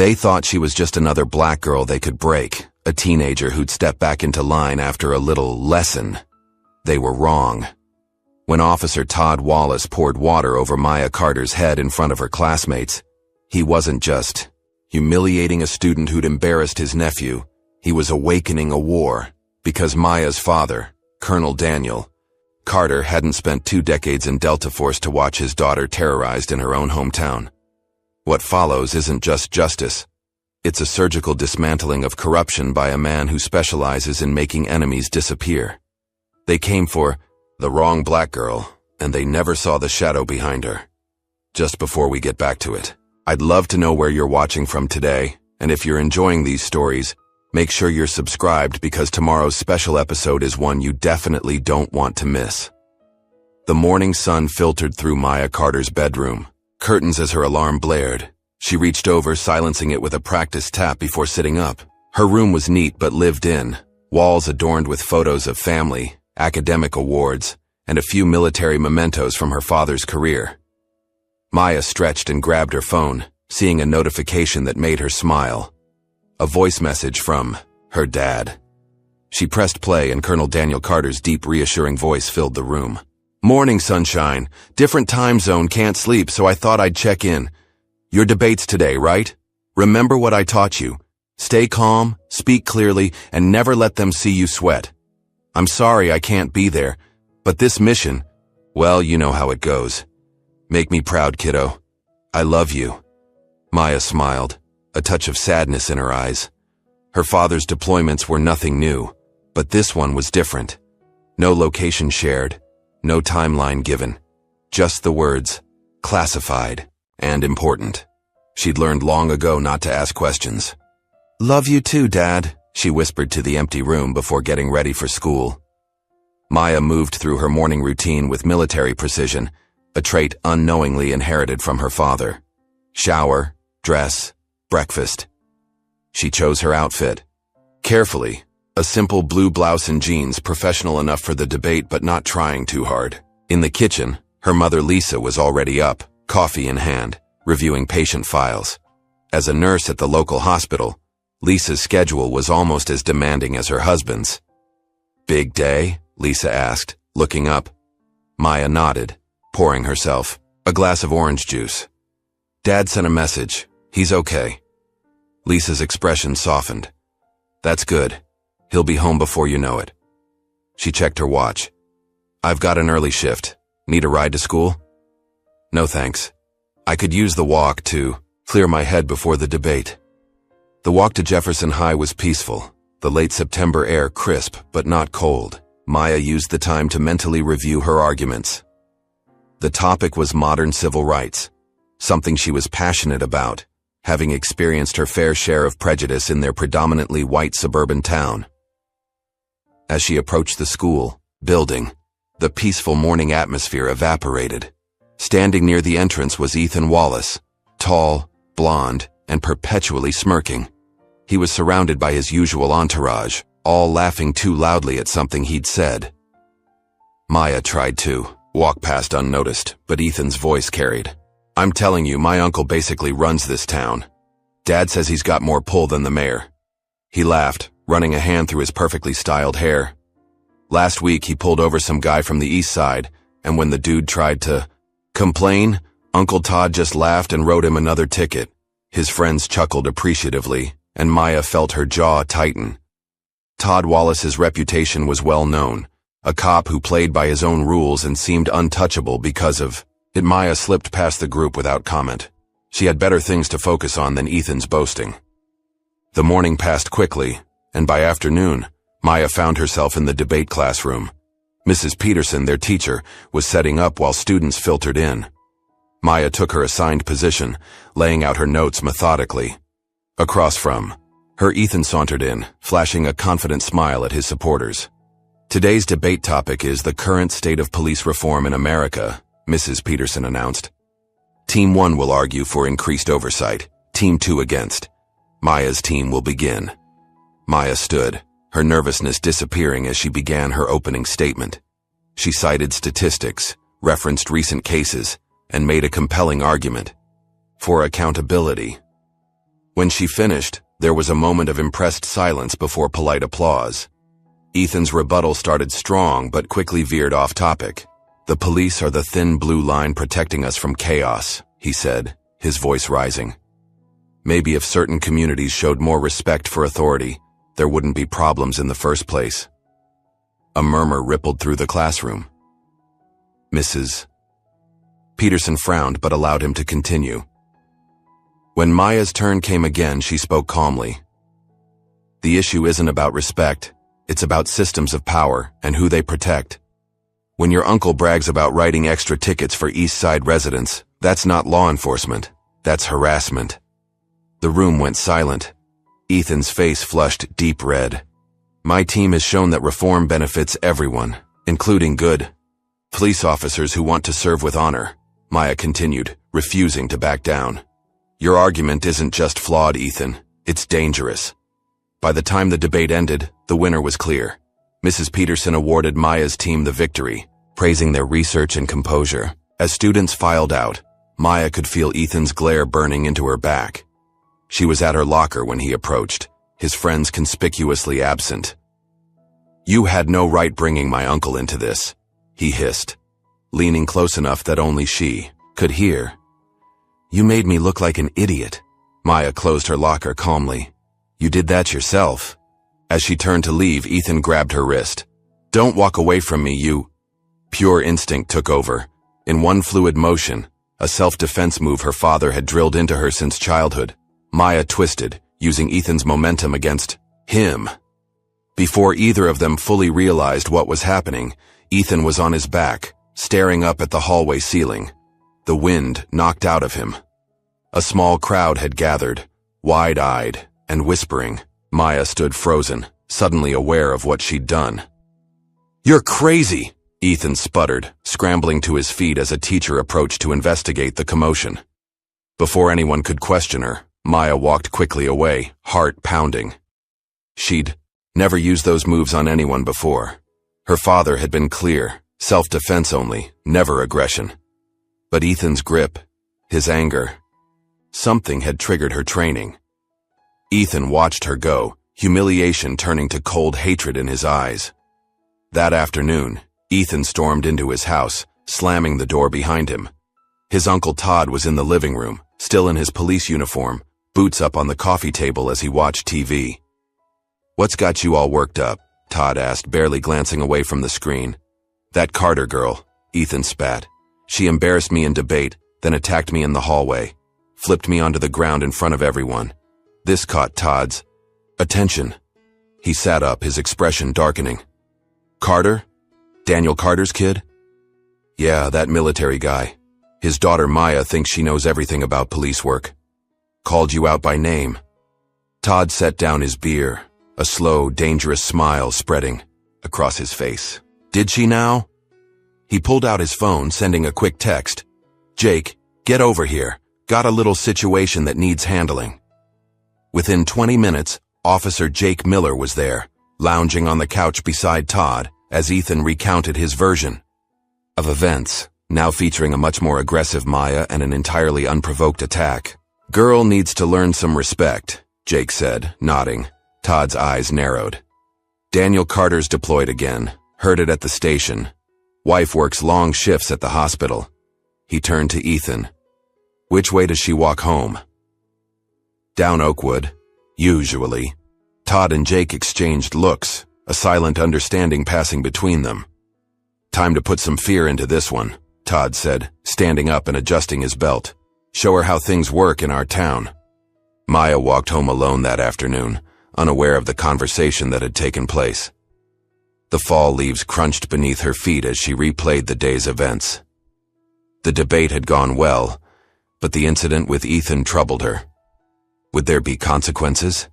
They thought she was just another black girl they could break, a teenager who'd step back into line after a little lesson. They were wrong. When Officer Todd Wallace poured water over Maya Carter's head in front of her classmates, he wasn't just humiliating a student who'd embarrassed his nephew. He was awakening a war, because Maya's father, Colonel Daniel Carter, hadn't spent 2 decades in Delta Force to watch his daughter terrorized in her own hometown. What follows isn't just justice. It's a surgical dismantling of corruption by a man who specializes in making enemies disappear. They came for the wrong black girl, and they never saw the shadow behind her. Just before we get back to it, I'd love to know where you're watching from today, and if you're enjoying these stories, make sure you're subscribed because tomorrow's special episode is one you definitely don't want to miss. The morning sun filtered through Maya Carter's bedroom, curtains as her alarm blared. She reached over, silencing it with a practiced tap before sitting up. Her room was neat but lived in, walls adorned with photos of family, academic awards, and a few military mementos from her father's career. Maya stretched and grabbed her phone, seeing a notification that made her smile. A voice message from her dad. She pressed play and Colonel Daniel Carter's deep, reassuring voice filled the room. "Morning, sunshine. Different time zone, can't sleep, so I thought I'd check in. Your debate's today, right? Remember what I taught you. Stay calm, speak clearly, and never let them see you sweat. I'm sorry I can't be there, but this mission, well, you know how it goes. Make me proud, kiddo. I love you." Maya smiled, a touch of sadness in her eyes. Her father's deployments were nothing new, but this one was different. No location shared, no timeline given, just the words, classified and important. She'd learned long ago not to ask questions. "Love you too, Dad," she whispered to the empty room before getting ready for school. Maya moved through her morning routine with military precision, a trait unknowingly inherited from her father. Shower, dress, breakfast. She chose her outfit. Carefully, a simple blue blouse and jeans, professional enough for the debate but not trying too hard. In the kitchen, her mother Lisa was already up, coffee in hand, reviewing patient files. As a nurse at the local hospital, Lisa's schedule was almost as demanding as her husband's. "Big day?" Lisa asked, looking up. Maya nodded, pouring herself a glass of orange juice. "Dad sent a message. He's okay." Lisa's expression softened. "That's good. He'll be home before you know it." She checked her watch. "I've got an early shift. Need a ride to school?" "No thanks. I could use the walk to clear my head before the debate." The walk to Jefferson High was peaceful, the late September air crisp but not cold. Maya used the time to mentally review her arguments. The topic was modern civil rights, something she was passionate about, having experienced her fair share of prejudice in their predominantly white suburban town. As she approached the school building, the peaceful morning atmosphere evaporated. Standing near the entrance was Ethan Wallace, tall, blonde, and perpetually smirking. He was surrounded by his usual entourage, all laughing too loudly at something he'd said. Maya tried to walk past unnoticed, but Ethan's voice carried. "I'm telling you, my uncle basically runs this town. Dad says he's got more pull than the mayor." He laughed, running a hand through his perfectly styled hair. "Last week he pulled over some guy from the east side, and when the dude tried to complain, Uncle Todd just laughed and wrote him another ticket." His friends chuckled appreciatively, and Maya felt her jaw tighten. Todd Wallace's reputation was well known, a cop who played by his own rules and seemed untouchable because of it. Maya slipped past the group without comment. She had better things to focus on than Ethan's boasting. The morning passed quickly, and by afternoon, Maya found herself in the debate classroom. Mrs. Peterson, their teacher, was setting up while students filtered in. Maya took her assigned position, laying out her notes methodically. Across from her, Ethan sauntered in, flashing a confident smile at his supporters. "Today's debate topic is the current state of police reform in America," Mrs. Peterson announced. "Team 1 will argue for increased oversight, Team 2 against. Maya's team will begin." Maya stood, her nervousness disappearing as she began her opening statement. She cited statistics, referenced recent cases, and made a compelling argument for accountability. When she finished, there was a moment of impressed silence before polite applause. Ethan's rebuttal started strong but quickly veered off topic. "The police are the thin blue line protecting us from chaos," he said, his voice rising. "Maybe if certain communities showed more respect for authority, there wouldn't be problems in the first place." A murmur rippled through the classroom. Mrs. Peterson frowned but allowed him to continue. When Maya's turn came again, she spoke calmly. "The issue isn't about respect. It's about systems of power and who they protect. When your uncle brags about writing extra tickets for East Side residents, that's not law enforcement. That's harassment." The room went silent. Ethan's face flushed deep red. "My team has shown that reform benefits everyone, including good police officers who want to serve with honor," Maya continued, refusing to back down. "Your argument isn't just flawed, Ethan. It's dangerous." By the time the debate ended, the winner was clear. Mrs. Peterson awarded Maya's team the victory, praising their research and composure. As students filed out, Maya could feel Ethan's glare burning into her back. She was at her locker when he approached, his friends conspicuously absent. "You had no right bringing my uncle into this," he hissed, leaning close enough that only she could hear. "You made me look like an idiot." Maya closed her locker calmly. "You did that yourself." As she turned to leave, Ethan grabbed her wrist. "Don't walk away from me, you..." Pure instinct took over. In one fluid motion, a self-defense move her father had drilled into her since childhood, Maya twisted, using Ethan's momentum against him. Before either of them fully realized what was happening, Ethan was on his back, staring up at the hallway ceiling. The wind knocked out of him. A small crowd had gathered, wide-eyed and whispering. Maya stood frozen, suddenly aware of what she'd done. "You're crazy!" Ethan sputtered, scrambling to his feet as a teacher approached to investigate the commotion. Before anyone could question her, Maya walked quickly away, heart pounding. She'd never used those moves on anyone before. Her father had been clear, self-defense only, never aggression. But Ethan's grip, his anger, something had triggered her training. Ethan watched her go, humiliation turning to cold hatred in his eyes. That afternoon, Ethan stormed into his house, slamming the door behind him. His Uncle Todd was in the living room, still in his police uniform, boots up on the coffee table as he watched TV. "What's got you all worked up?" Todd asked, barely glancing away from the screen. "That Carter girl," Ethan spat. "She embarrassed me in debate, then attacked me in the hallway, flipped me onto the ground in front of everyone." This caught Todd's attention. He sat up, his expression darkening. "Carter? Daniel Carter's kid?" "Yeah, that military guy. His daughter Maya thinks she knows everything about police work. Called you out by name." Todd set down his beer, a slow, dangerous smile spreading across his face. "Did she now?" He pulled out his phone, sending a quick text. "Jake, get over here. Got a little situation that needs handling." Within 20 minutes, Officer Jake Miller was there, lounging on the couch beside Todd, as Ethan recounted his version of events, now featuring a much more aggressive Maya and an entirely unprovoked attack. "Girl needs to learn some respect," Jake said, nodding. Todd's eyes narrowed. "Daniel Carter's deployed again. Heard it at the station. Wife works long shifts at the hospital." He turned to Ethan. "Which way does she walk home?" "Down Oakwood, usually." Todd and Jake exchanged looks, a silent understanding passing between them. "Time to put some fear into this one," Todd said, standing up and adjusting his belt. "Show her how things work in our town." Maya walked home alone that afternoon, unaware of the conversation that had taken place. The fall leaves crunched beneath her feet as she replayed the day's events. The debate had gone well, but the incident with Ethan troubled her. Would there be consequences?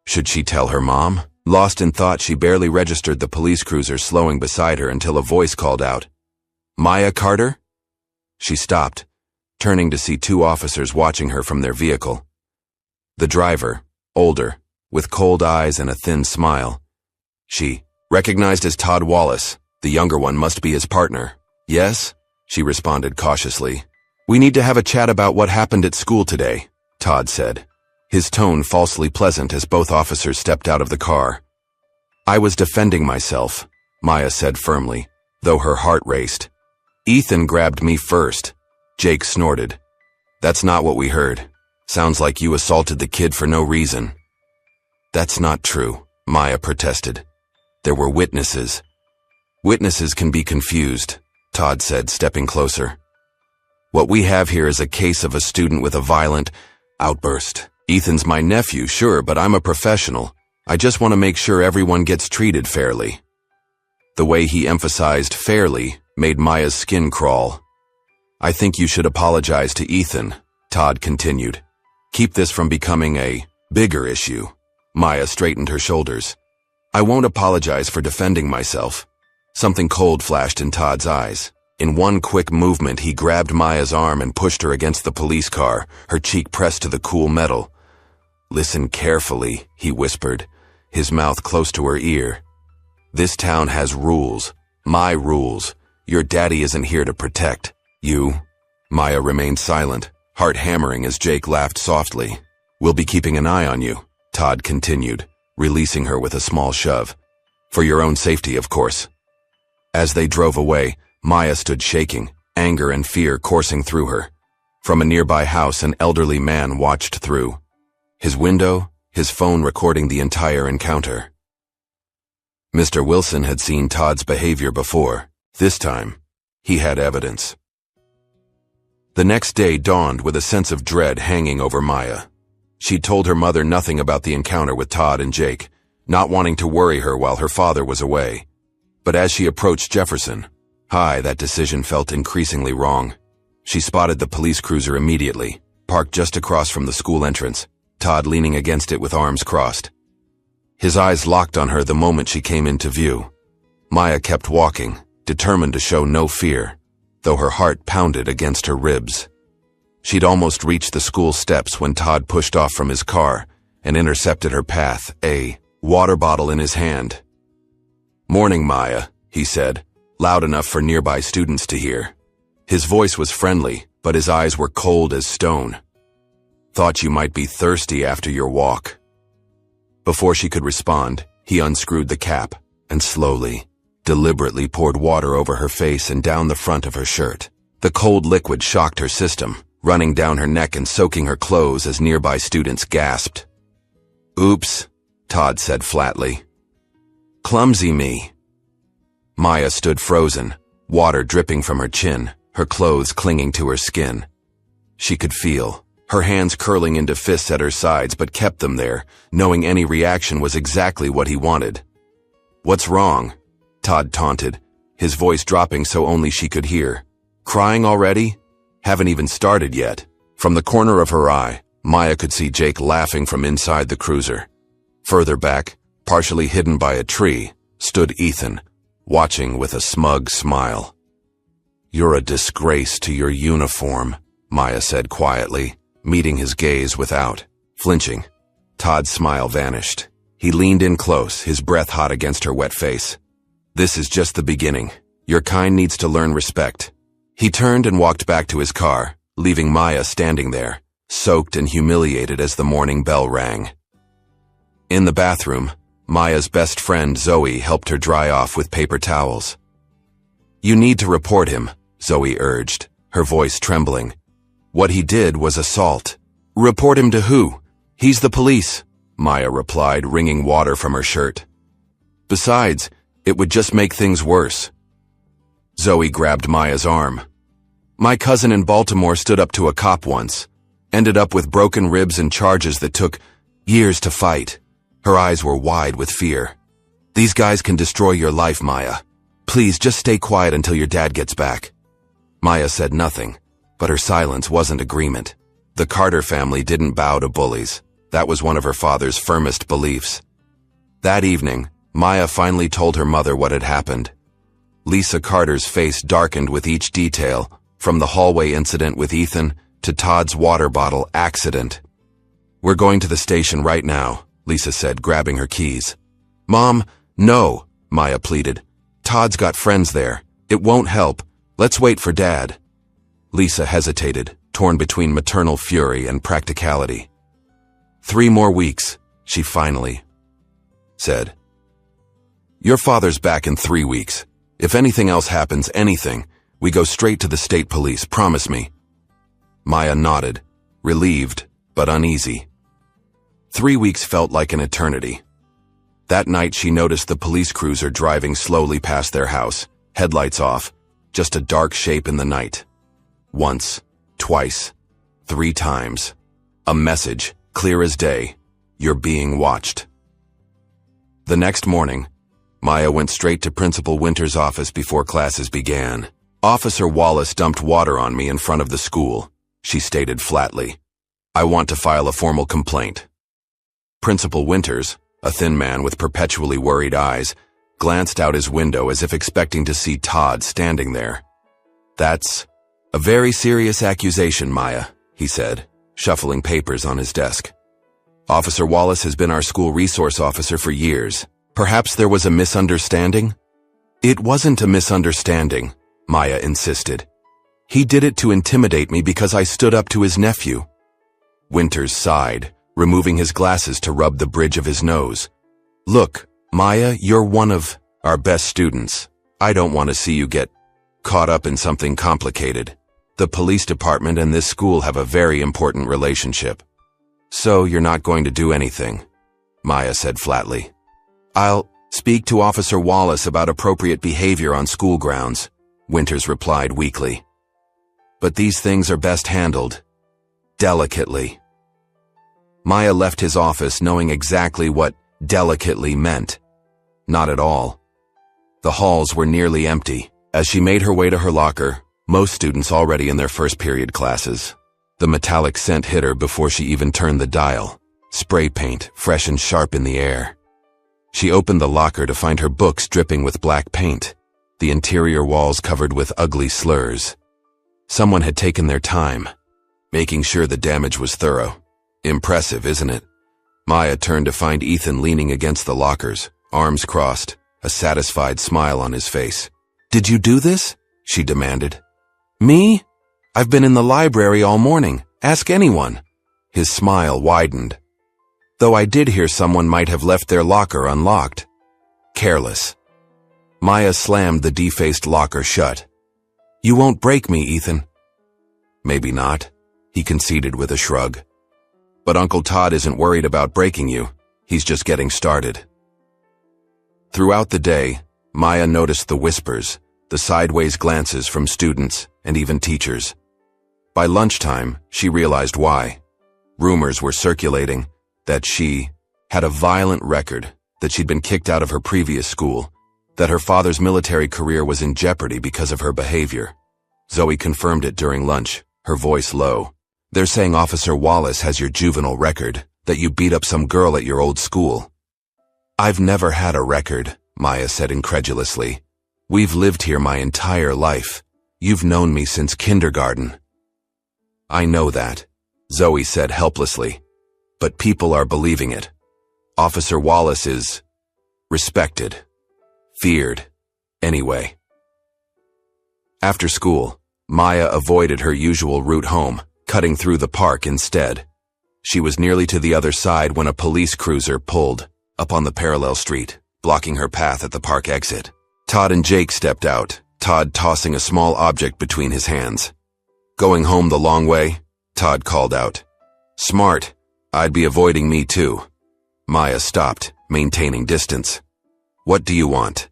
Should she tell her mom? Lost in thought, she barely registered the police cruiser slowing beside her until a voice called out, "Maya Carter?" She stopped, turning to see two officers watching her from their vehicle. The driver, older, with cold eyes and a thin smile. She recognized as Todd Wallace. The younger one must be his partner. "Yes?" she responded cautiously. "We need to have a chat about what happened at school today," Todd said. his tone falsely pleasant as both officers stepped out of the car. "I was defending myself," Maya said firmly, though her heart raced. "Ethan grabbed me first," Jake snorted. "That's not what we heard. Sounds like you assaulted the kid for no reason." "That's not true," Maya protested. "There were witnesses." "Witnesses can be confused," Todd said, stepping closer. "What we have here is a case of a student with a violent outburst. Ethan's my nephew, sure, but I'm a professional. I just want to make sure everyone gets treated fairly." The way he emphasized fairly made Maya's skin crawl. "I think you should apologize to Ethan," Todd continued. "Keep this from becoming a bigger issue." Maya straightened her shoulders. "I won't apologize for defending myself." Something cold flashed in Todd's eyes. In one quick movement, he grabbed Maya's arm and pushed her against the police car, her cheek pressed to the cool metal. "Listen carefully," he whispered, his mouth close to her ear. "This town has rules. My rules. Your daddy isn't here to protect you." Maya remained silent, heart hammering as Jake laughed softly. "We'll be keeping an eye on you," Todd continued, releasing her with a small shove. "For your own safety, of course." As they drove away, Maya stood shaking, anger and fear coursing through her. From a nearby house, an elderly man watched through. His window, his phone recording the entire encounter. Mr. Wilson had seen Todd's behavior before. This time, he had evidence. The next day dawned with a sense of dread hanging over Maya. She'd told her mother nothing about the encounter with Todd and Jake, not wanting to worry her while her father was away. But as she approached Jefferson High, that decision felt increasingly wrong. She spotted the police cruiser immediately, parked just across from the school entrance, Todd leaning against it with arms crossed. His eyes locked on her the moment she came into view. Maya kept walking, determined to show no fear, though her heart pounded against her ribs. She'd almost reached the school steps when Todd pushed off from his car and intercepted her path, a water bottle in his hand. "Morning, Maya," he said, loud enough for nearby students to hear. His voice was friendly, but his eyes were cold as stone. "Thought you might be thirsty after your walk." Before she could respond, he unscrewed the cap and slowly, deliberately poured water over her face and down the front of her shirt. The cold liquid shocked her system, running down her neck and soaking her clothes as nearby students gasped. "Oops," Todd said flatly. "Clumsy me." Maya stood frozen, water dripping from her chin, her clothes clinging to her skin. She could feel, her hands curling into fists at her sides, but kept them there, knowing any reaction was exactly what he wanted. "What's wrong?" Todd taunted, his voice dropping so only she could hear. "Crying already? Haven't even started yet." From the corner of her eye, Maya could see Jake laughing from inside the cruiser. Further back, partially hidden by a tree, stood Ethan, watching with a smug smile. "You're a disgrace to your uniform," Maya said quietly, meeting his gaze without flinching. Todd's smile vanished. He leaned in close, his breath hot against her wet face. "This is just the beginning. Your kind needs to learn respect." He turned and walked back to his car, leaving Maya standing there, soaked and humiliated as the morning bell rang. In the bathroom, Maya's best friend Zoe helped her dry off with paper towels. "You need to report him," Zoe urged, her voice trembling. "What he did was assault." "Report him to who?" "He's the police," Maya replied, wringing water from her shirt. "Besides, it would just make things worse." Zoe grabbed Maya's arm. "My cousin in Baltimore stood up to a cop once. Ended up with broken ribs and charges that took years to fight." Her eyes were wide with fear. "These guys can destroy your life, Maya. Please just stay quiet until your dad gets back." Maya said nothing, but her silence wasn't agreement. The Carter family didn't bow to bullies. That was one of her father's firmest beliefs. That evening, Maya finally told her mother what had happened. Lisa Carter's face darkened with each detail, from the hallway incident with Ethan to Todd's water bottle accident. "We're going to the station right now," Lisa said, grabbing her keys. "Mom, no," Maya pleaded. "Todd's got friends there. It won't help. Let's wait for Dad." Lisa hesitated, torn between maternal fury and practicality. 3 more weeks, she finally said. Your father's back in 3 weeks. If anything else happens, anything, we go straight to the state police, promise me. Maya nodded, relieved, but uneasy. 3 weeks felt like an eternity. That night she noticed the police cruiser driving slowly past their house, headlights off, just a dark shape in the night. Once, twice, 3 times. A message, clear as day, you're being watched. The next morning, Maya went straight to Principal Winter's office before classes began. Officer Wallace dumped water on me in front of the school, she stated flatly. I want to file a formal complaint. Principal Winters, a thin man with perpetually worried eyes, glanced out his window as if expecting to see Todd standing there. That's a very serious accusation, Maya, he said, shuffling papers on his desk. Officer Wallace has been our school resource officer for years. Perhaps there was a misunderstanding? It wasn't a misunderstanding, Maya insisted. He did it to intimidate me because I stood up to his nephew. Winters sighed, removing his glasses to rub the bridge of his nose. Look, Maya, you're one of our best students. I don't want to see you get caught up in something complicated. The police department and this school have a very important relationship. So you're not going to do anything, Maya said flatly. I'll speak to Officer Wallace about appropriate behavior on school grounds, Winters replied weakly. But these things are best handled delicately. Maya left his office knowing exactly what delicately meant. Not at all. The halls were nearly empty. As she made her way to her locker, most students already in their first period classes. The metallic scent hit her before she even turned the dial. Spray paint, fresh and sharp in the air. She opened the locker to find her books dripping with black paint, the interior walls covered with ugly slurs. Someone had taken their time, making sure the damage was thorough. Impressive, isn't it? Maya turned to find Ethan leaning against the lockers, arms crossed, a satisfied smile on his face. Did you do this? She demanded. Me? I've been in the library all morning. Ask anyone. His smile widened. Though I did hear someone might have left their locker unlocked. Careless. Maya slammed the defaced locker shut. You won't break me, Ethan. Maybe not, he conceded with a shrug. But Uncle Todd isn't worried about breaking you. He's just getting started. Throughout the day, Maya noticed the whispers, the sideways glances from students and even teachers. By lunchtime, she realized why. Rumors were circulating that she had a violent record, that she'd been kicked out of her previous school, that her father's military career was in jeopardy because of her behavior. Zoe confirmed it during lunch, her voice low. They're saying Officer Wallace has your juvenile record, that you beat up some girl at your old school. I've never had a record, Maya said incredulously. We've lived here my entire life. You've known me since kindergarten. I know that, Zoe said helplessly. But people are believing it. Officer Wallace is respected, feared, anyway. After school, Maya avoided her usual route home, cutting through the park instead. She was nearly to the other side when a police cruiser pulled up on the parallel street, blocking her path at the park exit. Todd and Jake stepped out, Todd tossing a small object between his hands. Going home the long way? Todd called out. Smart. I'd be avoiding me too. Maya stopped, maintaining distance. What do you want?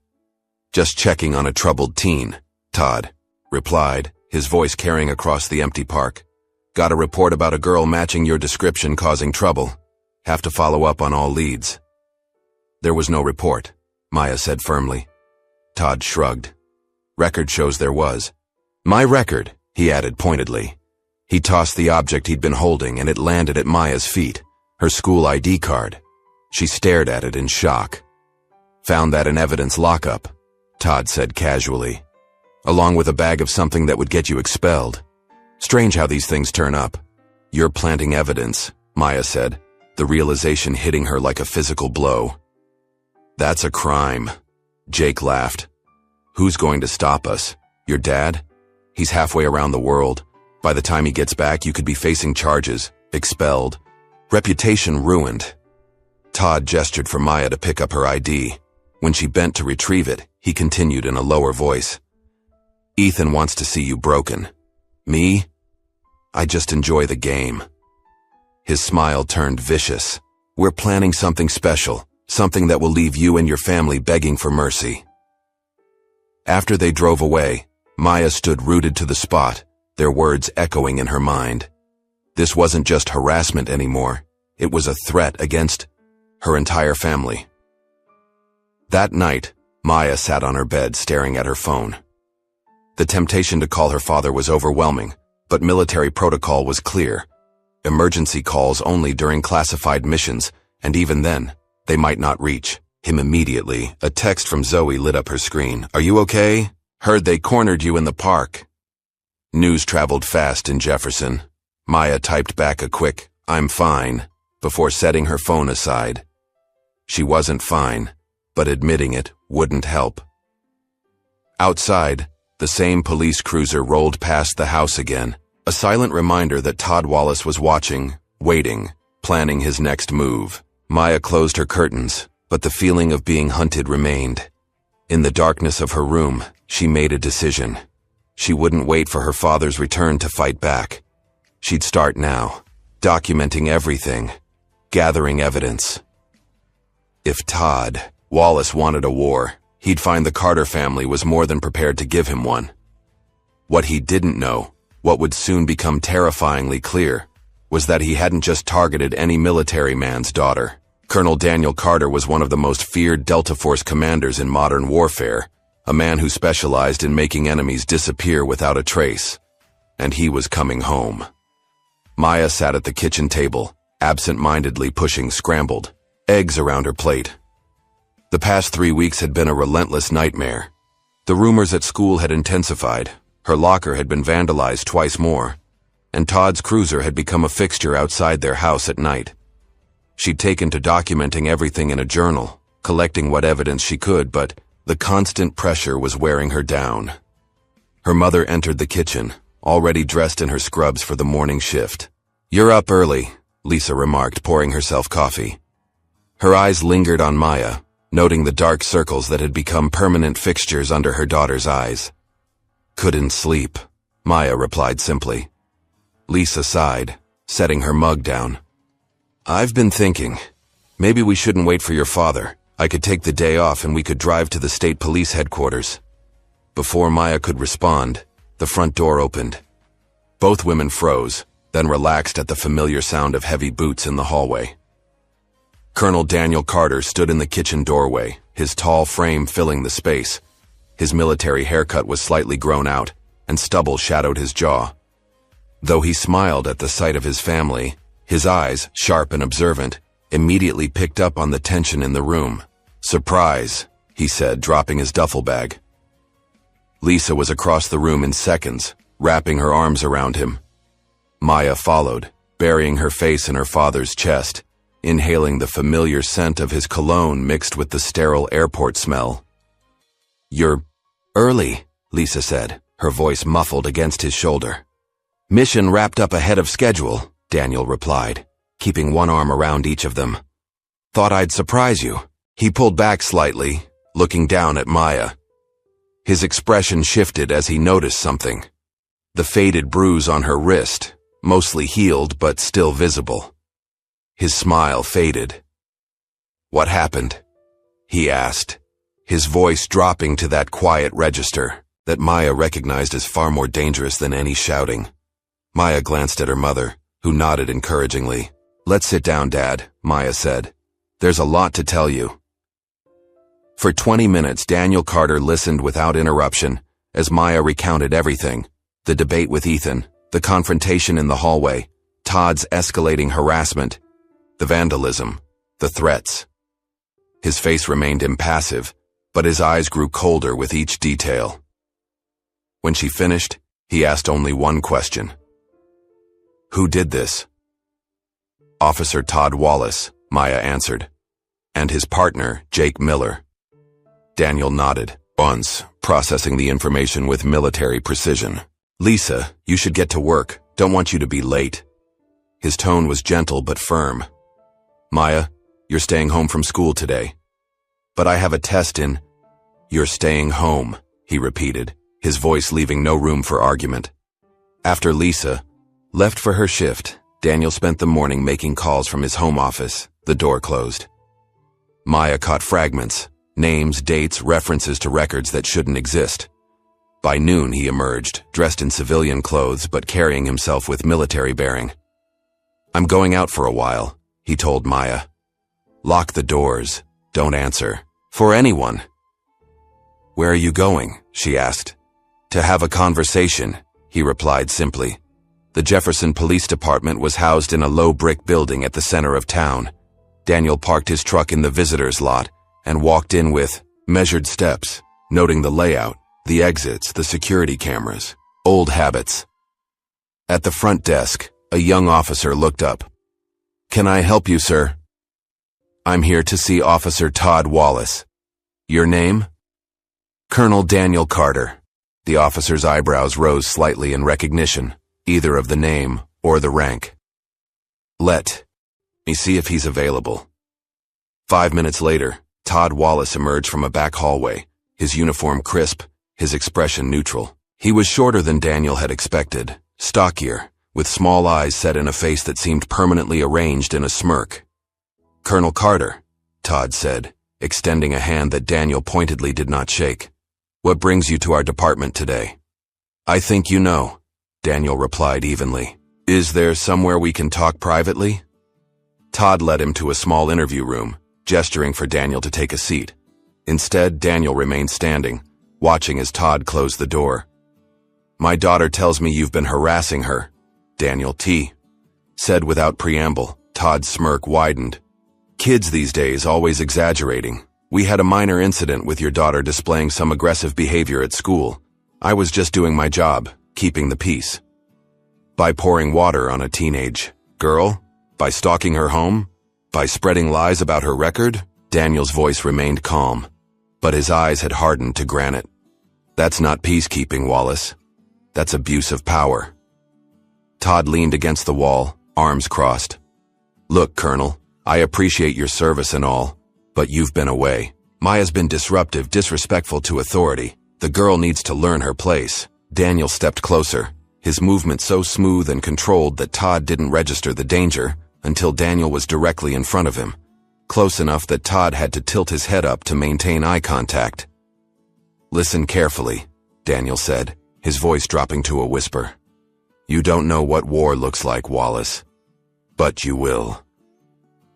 Just checking on a troubled teen, Todd replied, his voice carrying across the empty park. Got a report about a girl matching your description causing trouble. Have to follow up on all leads. There was no report, Maya said firmly. Todd shrugged. Record shows there was. My record, he added pointedly. He tossed the object he'd been holding and it landed at Maya's feet, her school ID card. She stared at it in shock. Found that in evidence lockup, Todd said casually, along with a bag of something that would get you expelled. Strange how these things turn up. You're planting evidence, Maya said, the realization hitting her like a physical blow. That's a crime, Jake laughed. Who's going to stop us? Your dad? He's halfway around the world. By the time he gets back, you could be facing charges, expelled. Reputation ruined. Todd gestured for Maya to pick up her ID. When she bent to retrieve it, he continued in a lower voice. Ethan wants to see you broken. Me? I just enjoy the game. His smile turned vicious. We're planning something special, something that will leave you and your family begging for mercy. After they drove away, Maya stood rooted to the spot, their words echoing in her mind. This wasn't just harassment anymore. It was a threat against her entire family. That night, Maya sat on her bed staring at her phone. The temptation to call her father was overwhelming, but military protocol was clear. Emergency calls only during classified missions, and even then, they might not reach him immediately. A text from Zoe lit up her screen. Are you okay? Heard they cornered you in the park. News traveled fast in Jefferson. Maya typed back a quick, I'm fine, before setting her phone aside. She wasn't fine, but admitting it wouldn't help. Outside, the same police cruiser rolled past the house again, a silent reminder that Todd Wallace was watching, waiting, planning his next move. Maya closed her curtains, but the feeling of being hunted remained. In the darkness of her room, she made a decision. She wouldn't wait for her father's return to fight back. She'd start now, documenting everything, gathering evidence. If Todd Wallace wanted a war, he'd find the Carter family was more than prepared to give him one. What he didn't know, what would soon become terrifyingly clear, was that he hadn't just targeted any military man's daughter. Colonel Daniel Carter was one of the most feared Delta Force commanders in modern warfare, a man who specialized in making enemies disappear without a trace. And he was coming home. Maya sat at the kitchen table, absent-mindedly pushing scrambled eggs around her plate. The past 3 weeks had been a relentless nightmare. The rumors at school had intensified, her locker had been vandalized twice more, and Todd's cruiser had become a fixture outside their house at night. She'd taken to documenting everything in a journal, collecting what evidence she could, but the constant pressure was wearing her down. Her mother entered the kitchen, already dressed in her scrubs for the morning shift. You're up early, Lisa remarked, pouring herself coffee. Her eyes lingered on Maya, noting the dark circles that had become permanent fixtures under her daughter's eyes. Couldn't sleep, Maya replied simply. Lisa sighed, setting her mug down. I've been thinking, maybe we shouldn't wait for your father. I could take the day off and we could drive to the state police headquarters. Before Maya could respond, the front door opened. Both women froze, then relaxed at the familiar sound of heavy boots in the hallway. Colonel Daniel Carter stood in the kitchen doorway, his tall frame filling the space. His military haircut was slightly grown out, and stubble shadowed his jaw. Though he smiled at the sight of his family, his eyes, sharp and observant, immediately picked up on the tension in the room. Surprise, he said, dropping his duffel bag. Lisa was across the room in seconds, wrapping her arms around him. Maya followed, burying her face in her father's chest, inhaling the familiar scent of his cologne mixed with the sterile airport smell. You're early, Lisa said, her voice muffled against his shoulder. Mission wrapped up ahead of schedule, Daniel replied, keeping one arm around each of them. Thought I'd surprise you. He pulled back slightly, looking down at Maya. His expression shifted as he noticed something. The faded bruise on her wrist, mostly healed but still visible. His smile faded. What happened? He asked, his voice dropping to that quiet register that Maya recognized as far more dangerous than any shouting. Maya glanced at her mother, who nodded encouragingly. Let's sit down, Dad, Maya said. There's a lot to tell you. For 20 minutes, Daniel Carter listened without interruption as Maya recounted everything. The debate with Ethan, the confrontation in the hallway, Todd's escalating harassment, the vandalism, the threats. His face remained impassive, but his eyes grew colder with each detail. When she finished, he asked only one question. Who did this? Officer Todd Wallace, Maya answered, and his partner, Jake Miller. Daniel nodded, once, processing the information with military precision. Lisa, you should get to work. Don't want you to be late. His tone was gentle but firm. "Maya, you're staying home from school today." "But I have a test in—" "You're staying home," he repeated, his voice leaving no room for argument. After Lisa left for her shift, Daniel spent the morning making calls from his home office, the door closed. Maya caught fragments, names, dates, references to records that shouldn't exist. By noon he emerged, dressed in civilian clothes but carrying himself with military bearing. "I'm going out for a while," he told Maya. "Lock the doors. Don't answer. For anyone." "Where are you going?" she asked. "To have a conversation," he replied simply. The Jefferson Police Department was housed in a low brick building at the center of town. Daniel parked his truck in the visitor's lot and walked in with measured steps, noting the layout, the exits, the security cameras, old habits. At the front desk, a young officer looked up. "Can I help you, sir?" "I'm here to see Officer Todd Wallace." "Your name?" "Colonel Daniel Carter." The officer's eyebrows rose slightly in recognition, either of the name or the rank. "Let me see if he's available." 5 minutes later, Todd Wallace emerged from a back hallway, his uniform crisp, his expression neutral. He was shorter than Daniel had expected, stockier, with small eyes set in a face that seemed permanently arranged in a smirk. "Colonel Carter," Todd said, extending a hand that Daniel pointedly did not shake. "What brings you to our department today?" "I think you know," Daniel replied evenly. "Is there somewhere we can talk privately?" Todd led him to a small interview room, gesturing for Daniel to take a seat. Instead, Daniel remained standing, watching as Todd closed the door. "My daughter tells me you've been harassing her," Daniel said without preamble. Todd's smirk widened. "Kids these days always exaggerating. We had a minor incident with your daughter displaying some aggressive behavior at school. I was just doing my job, keeping the peace." By pouring water on a teenage girl? By stalking her home? By spreading lies about her record? Daniel's voice remained calm, but his eyes had hardened to granite. "That's not peacekeeping, Wallace. That's abuse of power." Todd leaned against the wall, arms crossed. "Look, Colonel, I appreciate your service and all, but you've been away. Maya's been disruptive, disrespectful to authority. The girl needs to learn her place." Daniel stepped closer, his movement so smooth and controlled that Todd didn't register the danger until Daniel was directly in front of him, close enough that Todd had to tilt his head up to maintain eye contact. "Listen carefully," Daniel said, his voice dropping to a whisper. "You don't know what war looks like, Wallace. But you will."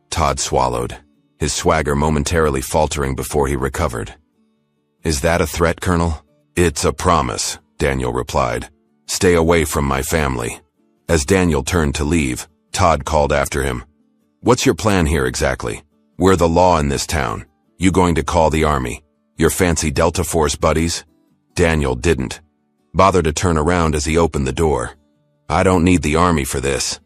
Todd swallowed, his swagger momentarily faltering before he recovered. "Is that a threat, Colonel?" "It's a promise," Daniel replied. "Stay away from my family." As Daniel turned to leave, Todd called after him. "What's your plan here exactly? We're the law in this town. You going to call the army? Your fancy Delta Force buddies?" Daniel didn't bother to turn around as he opened the door. "I don't need the army for this."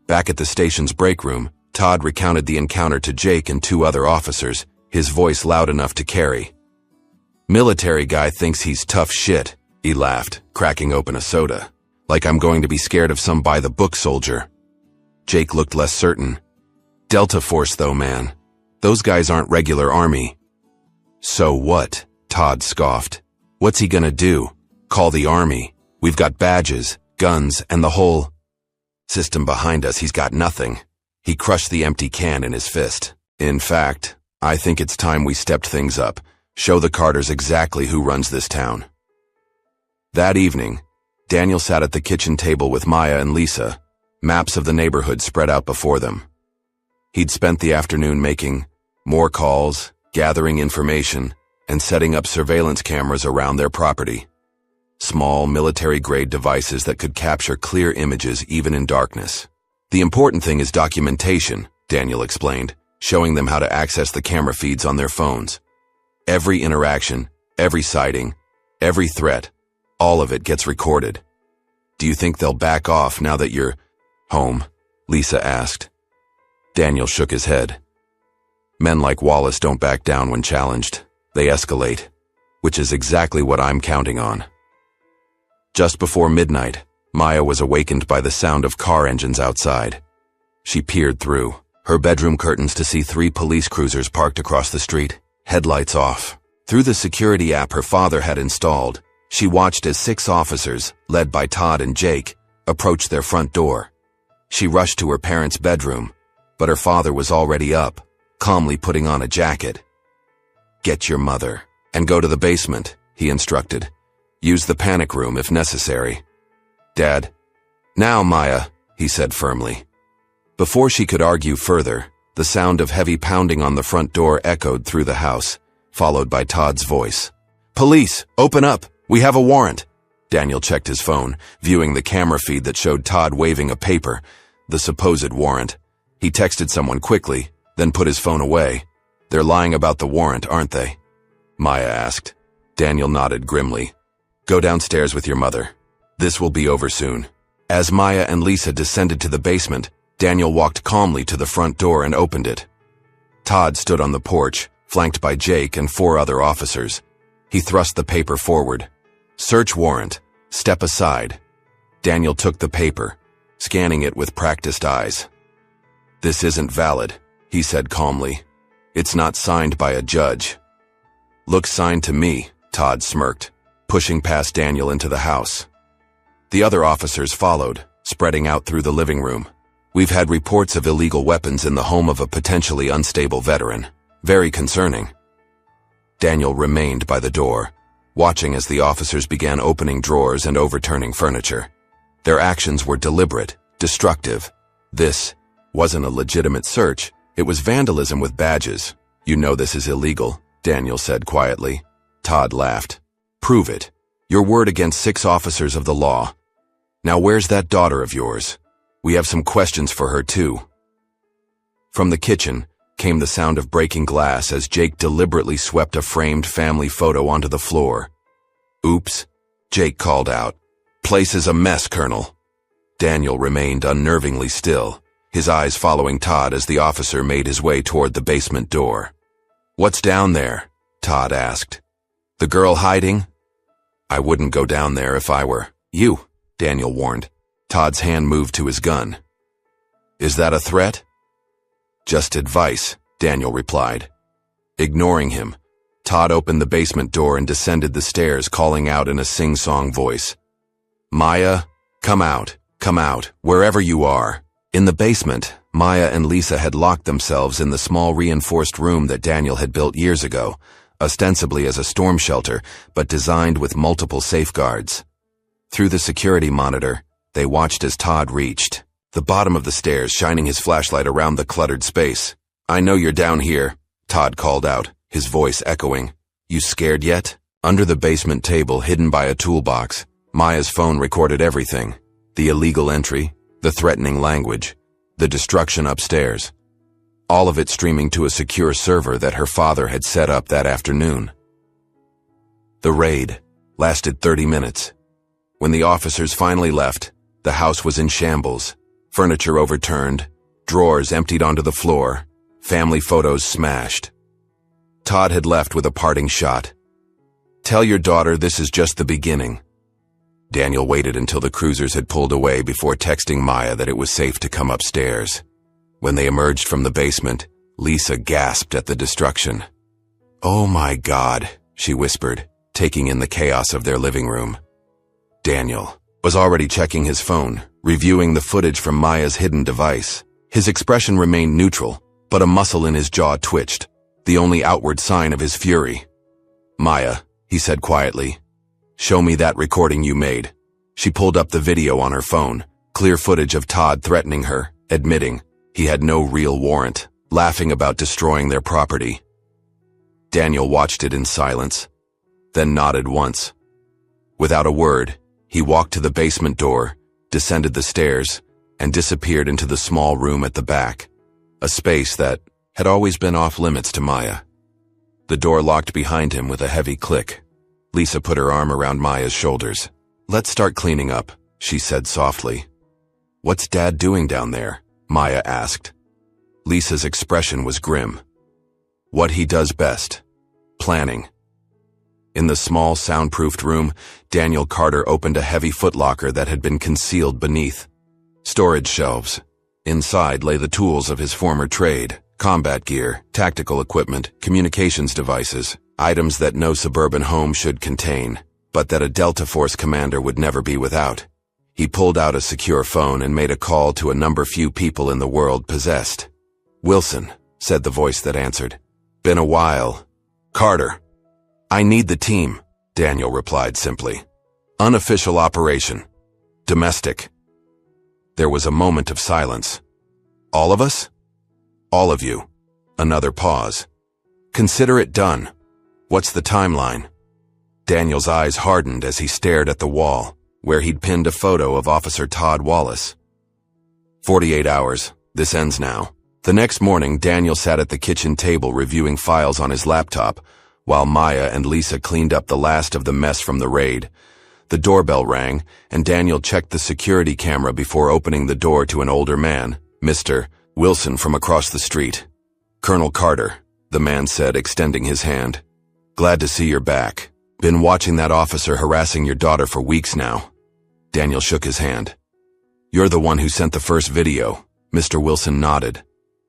Back at the station's break room, Todd recounted the encounter to Jake and 2 other officers, his voice loud enough to carry. "Military guy thinks he's tough shit," he laughed, cracking open a soda. "Like I'm going to be scared of some by-the-book soldier." Jake looked less certain. "Delta Force though, man. Those guys aren't regular army." "So what?" Todd scoffed. "What's he gonna do? Call the army? We've got badges, guns, and the whole system behind us. He's got nothing." He crushed the empty can in his fist. "In fact, I think it's time we stepped things up, show the Carters exactly who runs this town." That evening, Daniel sat at the kitchen table with Maya and Lisa, maps of the neighborhood spread out before them. He'd spent the afternoon making more calls, gathering information, and setting up surveillance cameras around their property. Small, military-grade devices that could capture clear images even in darkness. "The important thing is documentation," Daniel explained, showing them how to access the camera feeds on their phones. "Every interaction, every sighting, every threat, all of it gets recorded." "Do you think they'll back off now that you're home?" Lisa asked. Daniel shook his head. "Men like Wallace don't back down when challenged. They escalate, which is exactly what I'm counting on." Just before midnight, Maya was awakened by the sound of car engines outside. She peered through her bedroom curtains to see 3 police cruisers parked across the street, headlights off. Through the security app her father had installed, she watched as 6 officers, led by Todd and Jake, approached their front door. She rushed to her parents' bedroom, but her father was already up, calmly putting on a jacket. "Get your mother, and go to the basement," he instructed. "Use the panic room if necessary." "Dad." "Now, Maya," he said firmly. Before she could argue further, the sound of heavy pounding on the front door echoed through the house, followed by Todd's voice. "Police, open up! We have a warrant!" Daniel checked his phone, viewing the camera feed that showed Todd waving a paper, the supposed warrant. He texted someone quickly, then put his phone away. "They're lying about the warrant, aren't they?" Maya asked. Daniel nodded grimly. "Go downstairs with your mother. This will be over soon." As Maya and Lisa descended to the basement, Daniel walked calmly to the front door and opened it. Todd stood on the porch, flanked by Jake and 4 other officers. He thrust the paper forward. "Search warrant. Step aside." Daniel took the paper, scanning it with practiced eyes. "This isn't valid," he said calmly. "It's not signed by a judge." "Looks signed to me," Todd smirked, pushing past Daniel into the house. The other officers followed, spreading out through the living room. "We've had reports of illegal weapons in the home of a potentially unstable veteran. Very concerning." Daniel remained by the door, watching as the officers began opening drawers and overturning furniture. Their actions were deliberate, destructive. This wasn't a legitimate search. It was vandalism with badges. "You know this is illegal," Daniel said quietly. Todd laughed. "Prove it. Your word against 6 officers of the law. Now where's that daughter of yours? We have some questions for her too." From the kitchen came the sound of breaking glass as Jake deliberately swept a framed family photo onto the floor. "Oops," Jake called out. "Place is a mess, Colonel." Daniel remained unnervingly still, his eyes following Todd as the officer made his way toward the basement door. "What's down there?" Todd asked. "The girl hiding?" "I wouldn't go down there if I were you," Daniel warned. Todd's hand moved to his gun. "Is that a threat?" "Just advice," Daniel replied. Ignoring him, Todd opened the basement door and descended the stairs, calling out in a sing-song voice. "Maya, come out, wherever you are." In the basement, Maya and Lisa had locked themselves in the small reinforced room that Daniel had built years ago, ostensibly as a storm shelter, but designed with multiple safeguards. Through the security monitor, they watched as Todd reached the bottom of the stairs, shining his flashlight around the cluttered space. "I know you're down here," Todd called out, his voice echoing. "You scared yet?" Under the basement table, hidden by a toolbox, Maya's phone recorded everything. The illegal entry, the threatening language, the destruction upstairs. All of it streaming to a secure server that her father had set up that afternoon. The raid lasted 30 minutes. When the officers finally left, the house was in shambles. Furniture overturned, drawers emptied onto the floor, family photos smashed. Todd had left with a parting shot. "Tell your daughter this is just the beginning." Daniel waited until the cruisers had pulled away before texting Maya that it was safe to come upstairs. When they emerged from the basement, Lisa gasped at the destruction. "Oh my God," she whispered, taking in the chaos of their living room. Daniel was already checking his phone, reviewing the footage from Maya's hidden device. His expression remained neutral, but a muscle in his jaw twitched, the only outward sign of his fury. "Maya," he said quietly, "show me that recording you made." She pulled up the video on her phone, clear footage of Todd threatening her, admitting he had no real warrant, laughing about destroying their property. Daniel watched it in silence, then nodded once. Without a word, he walked to the basement door, descended the stairs, and disappeared into the small room at the back, a space that had always been off-limits to Maya. The door locked behind him with a heavy click. Lisa put her arm around Maya's shoulders. "Let's start cleaning up," she said softly. "What's Dad doing down there?" Maya asked. Lisa's expression was grim. "What he does best. Planning." In the small, soundproofed room, Daniel Carter opened a heavy footlocker that had been concealed beneath. Storage shelves. Inside lay the tools of his former trade, combat gear, tactical equipment, communications devices, items that no suburban home should contain, but that a Delta Force commander would never be without. He pulled out a secure phone and made a call to a number few people in the world possessed. "Wilson," said the voice that answered. "Been a while." "Carter." "I need the team," Daniel replied simply. "Unofficial operation. Domestic." There was a moment of silence. "All of us?" "All of you." Another pause. "Consider it done. What's the timeline?" Daniel's eyes hardened as he stared at the wall, where he'd pinned a photo of Officer Todd Wallace. 48 hours. This ends now. The next morning, Daniel sat at the kitchen table reviewing files on his laptop, while Maya and Lisa cleaned up the last of the mess from the raid. The doorbell rang, and Daniel checked the security camera before opening the door to an older man, Mr. Wilson, from across the street. "Colonel Carter," the man said, extending his hand. "Glad to see you're back. Been watching that officer harassing your daughter for weeks now." Daniel shook his hand. "You're the one who sent the first video." Mr. Wilson nodded.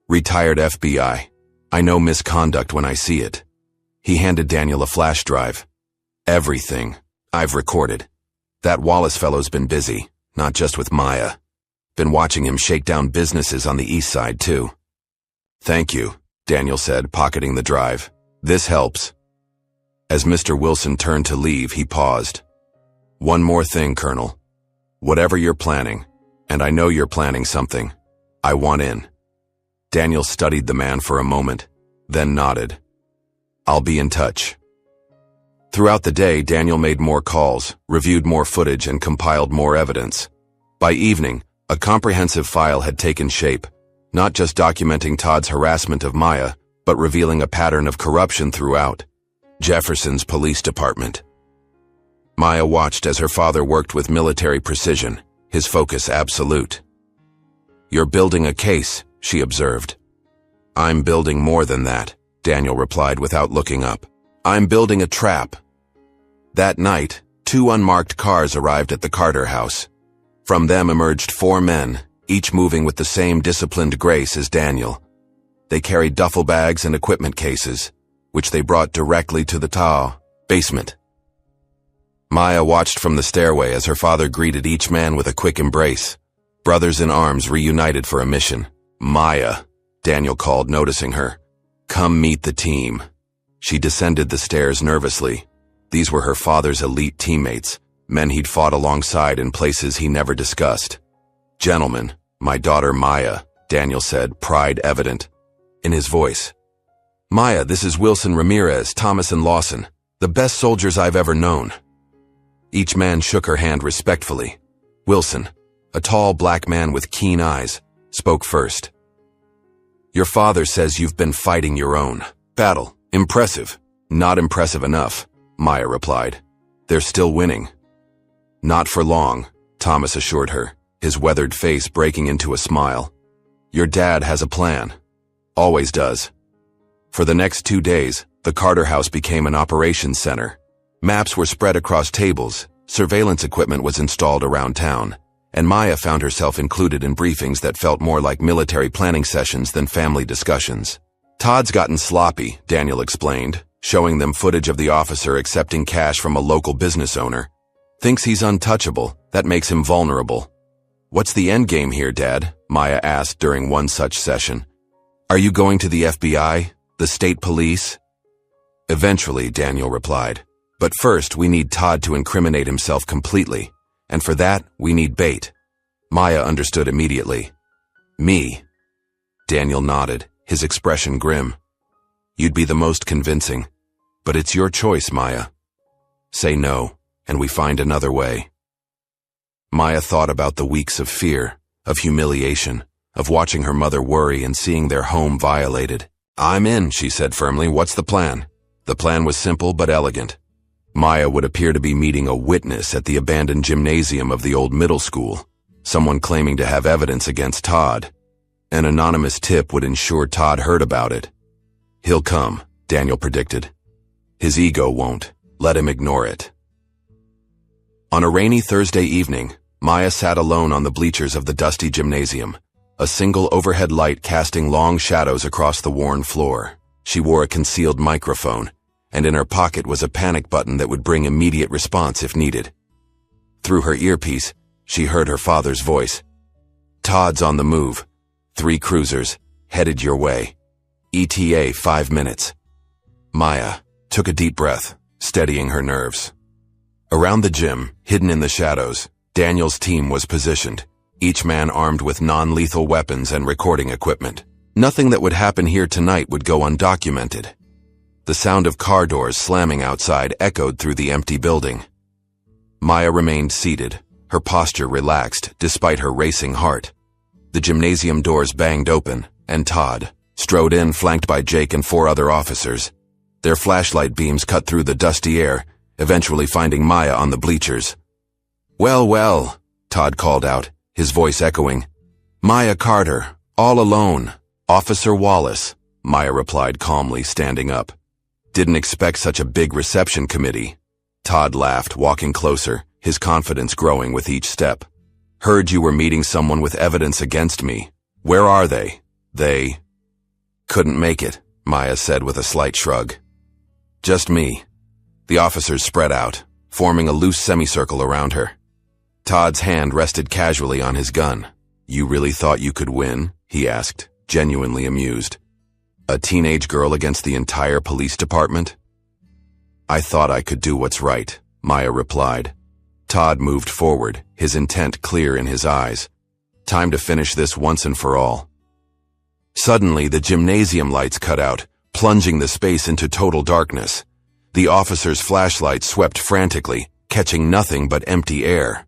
"Retired FBI. I know misconduct when I see it." He handed Daniel a flash drive. "Everything. I've recorded. That Wallace fellow's been busy, not just with Maya. Been watching him shake down businesses on the east side, too." "Thank you," Daniel said, pocketing the drive. "This helps." As Mr. Wilson turned to leave, he paused. "One more thing, Colonel. Whatever you're planning, and I know you're planning something, I want in." Daniel studied the man for a moment, then nodded. "I'll be in touch." Throughout the day, Daniel made more calls, reviewed more footage, and compiled more evidence. By evening, a comprehensive file had taken shape, not just documenting Todd's harassment of Maya, but revealing a pattern of corruption throughout Jefferson's police department. Maya watched as her father worked with military precision, his focus absolute. "You're building a case," she observed. "I'm building more than that," Daniel replied without looking up. "I'm building a trap." That night, 2 unmarked cars arrived at the Carter house. From them emerged 4 men, each moving with the same disciplined grace as Daniel. They carried duffel bags and equipment cases, which they brought directly to the basement. Maya watched from the stairway as her father greeted each man with a quick embrace. Brothers in arms reunited for a mission. "Maya," Daniel called, noticing her. "Come meet the team." She descended the stairs nervously. These were her father's elite teammates, men he'd fought alongside in places he never discussed. "Gentlemen, my daughter Maya," Daniel said, pride evident in his voice. "Maya, this is Wilson Ramirez, Thomas and Lawson, the best soldiers I've ever known." Each man shook her hand respectfully. Wilson, a tall black man with keen eyes, spoke first. "Your father says you've been fighting your own battle. Impressive." "Not impressive enough," Maya replied. "They're still winning." "Not for long," Thomas assured her, his weathered face breaking into a smile. "Your dad has a plan. Always does." For the next 2 days, the Carter house became an operations center. Maps were spread across tables, surveillance equipment was installed around town, and Maya found herself included in briefings that felt more like military planning sessions than family discussions. "Todd's gotten sloppy," Daniel explained, showing them footage of the officer accepting cash from a local business owner. "Thinks he's untouchable. That makes him vulnerable." "What's the end game here, Dad?" Maya asked during one such session. "Are you going to the FBI? The state police?" "Eventually," Daniel replied. "But first, we need Todd to incriminate himself completely. And for that, we need bait." Maya understood immediately. "Me?" Daniel nodded, his expression grim. "You'd be the most convincing. But it's your choice, Maya. Say no, and we find another way." Maya thought about the weeks of fear, of humiliation, of watching her mother worry and seeing their home violated. "I'm in," she said firmly. "What's the plan?" The plan was simple but elegant. Maya would appear to be meeting a witness at the abandoned gymnasium of the old middle school, someone claiming to have evidence against Todd. An anonymous tip would ensure Todd heard about it. "He'll come," Daniel predicted. "His ego won't," Let him ignore it. On a rainy Thursday evening, Maya sat alone on the bleachers of the dusty gymnasium, a single overhead light casting long shadows across the worn floor. She wore a concealed microphone, and in her pocket was a panic button that would bring immediate response if needed. Through her earpiece, she heard her father's voice. "Todd's on the move. 3 cruisers, headed your way. ETA 5 minutes. Maya took a deep breath, steadying her nerves. Around the gym, hidden in the shadows, Daniel's team was positioned, each man armed with non-lethal weapons and recording equipment. Nothing that would happen here tonight would go undocumented. The sound of car doors slamming outside echoed through the empty building. Maya remained seated, her posture relaxed despite her racing heart. The gymnasium doors banged open, and Todd strode in flanked by Jake and 4 other officers. Their flashlight beams cut through the dusty air, eventually finding Maya on the bleachers. "Well, well," Todd called out, his voice echoing. "Maya Carter, all alone. Officer Wallace," Maya replied calmly, standing up. "Didn't expect such a big reception committee." Todd laughed, walking closer, his confidence growing with each step. "Heard you were meeting someone with evidence against me. Where are they?" "They couldn't make it," Maya said with a slight shrug. "Just me." The officers spread out, forming a loose semicircle around her. Todd's hand rested casually on his gun. "You really thought you could win?" he asked, genuinely amused. "A teenage girl against the entire police department?" "I thought I could do what's right," Maya replied. Todd moved forward, his intent clear in his eyes. Time to finish this once and for all. Suddenly, the gymnasium lights cut out, plunging the space into total darkness. The officers' flashlights swept frantically, catching nothing but empty air.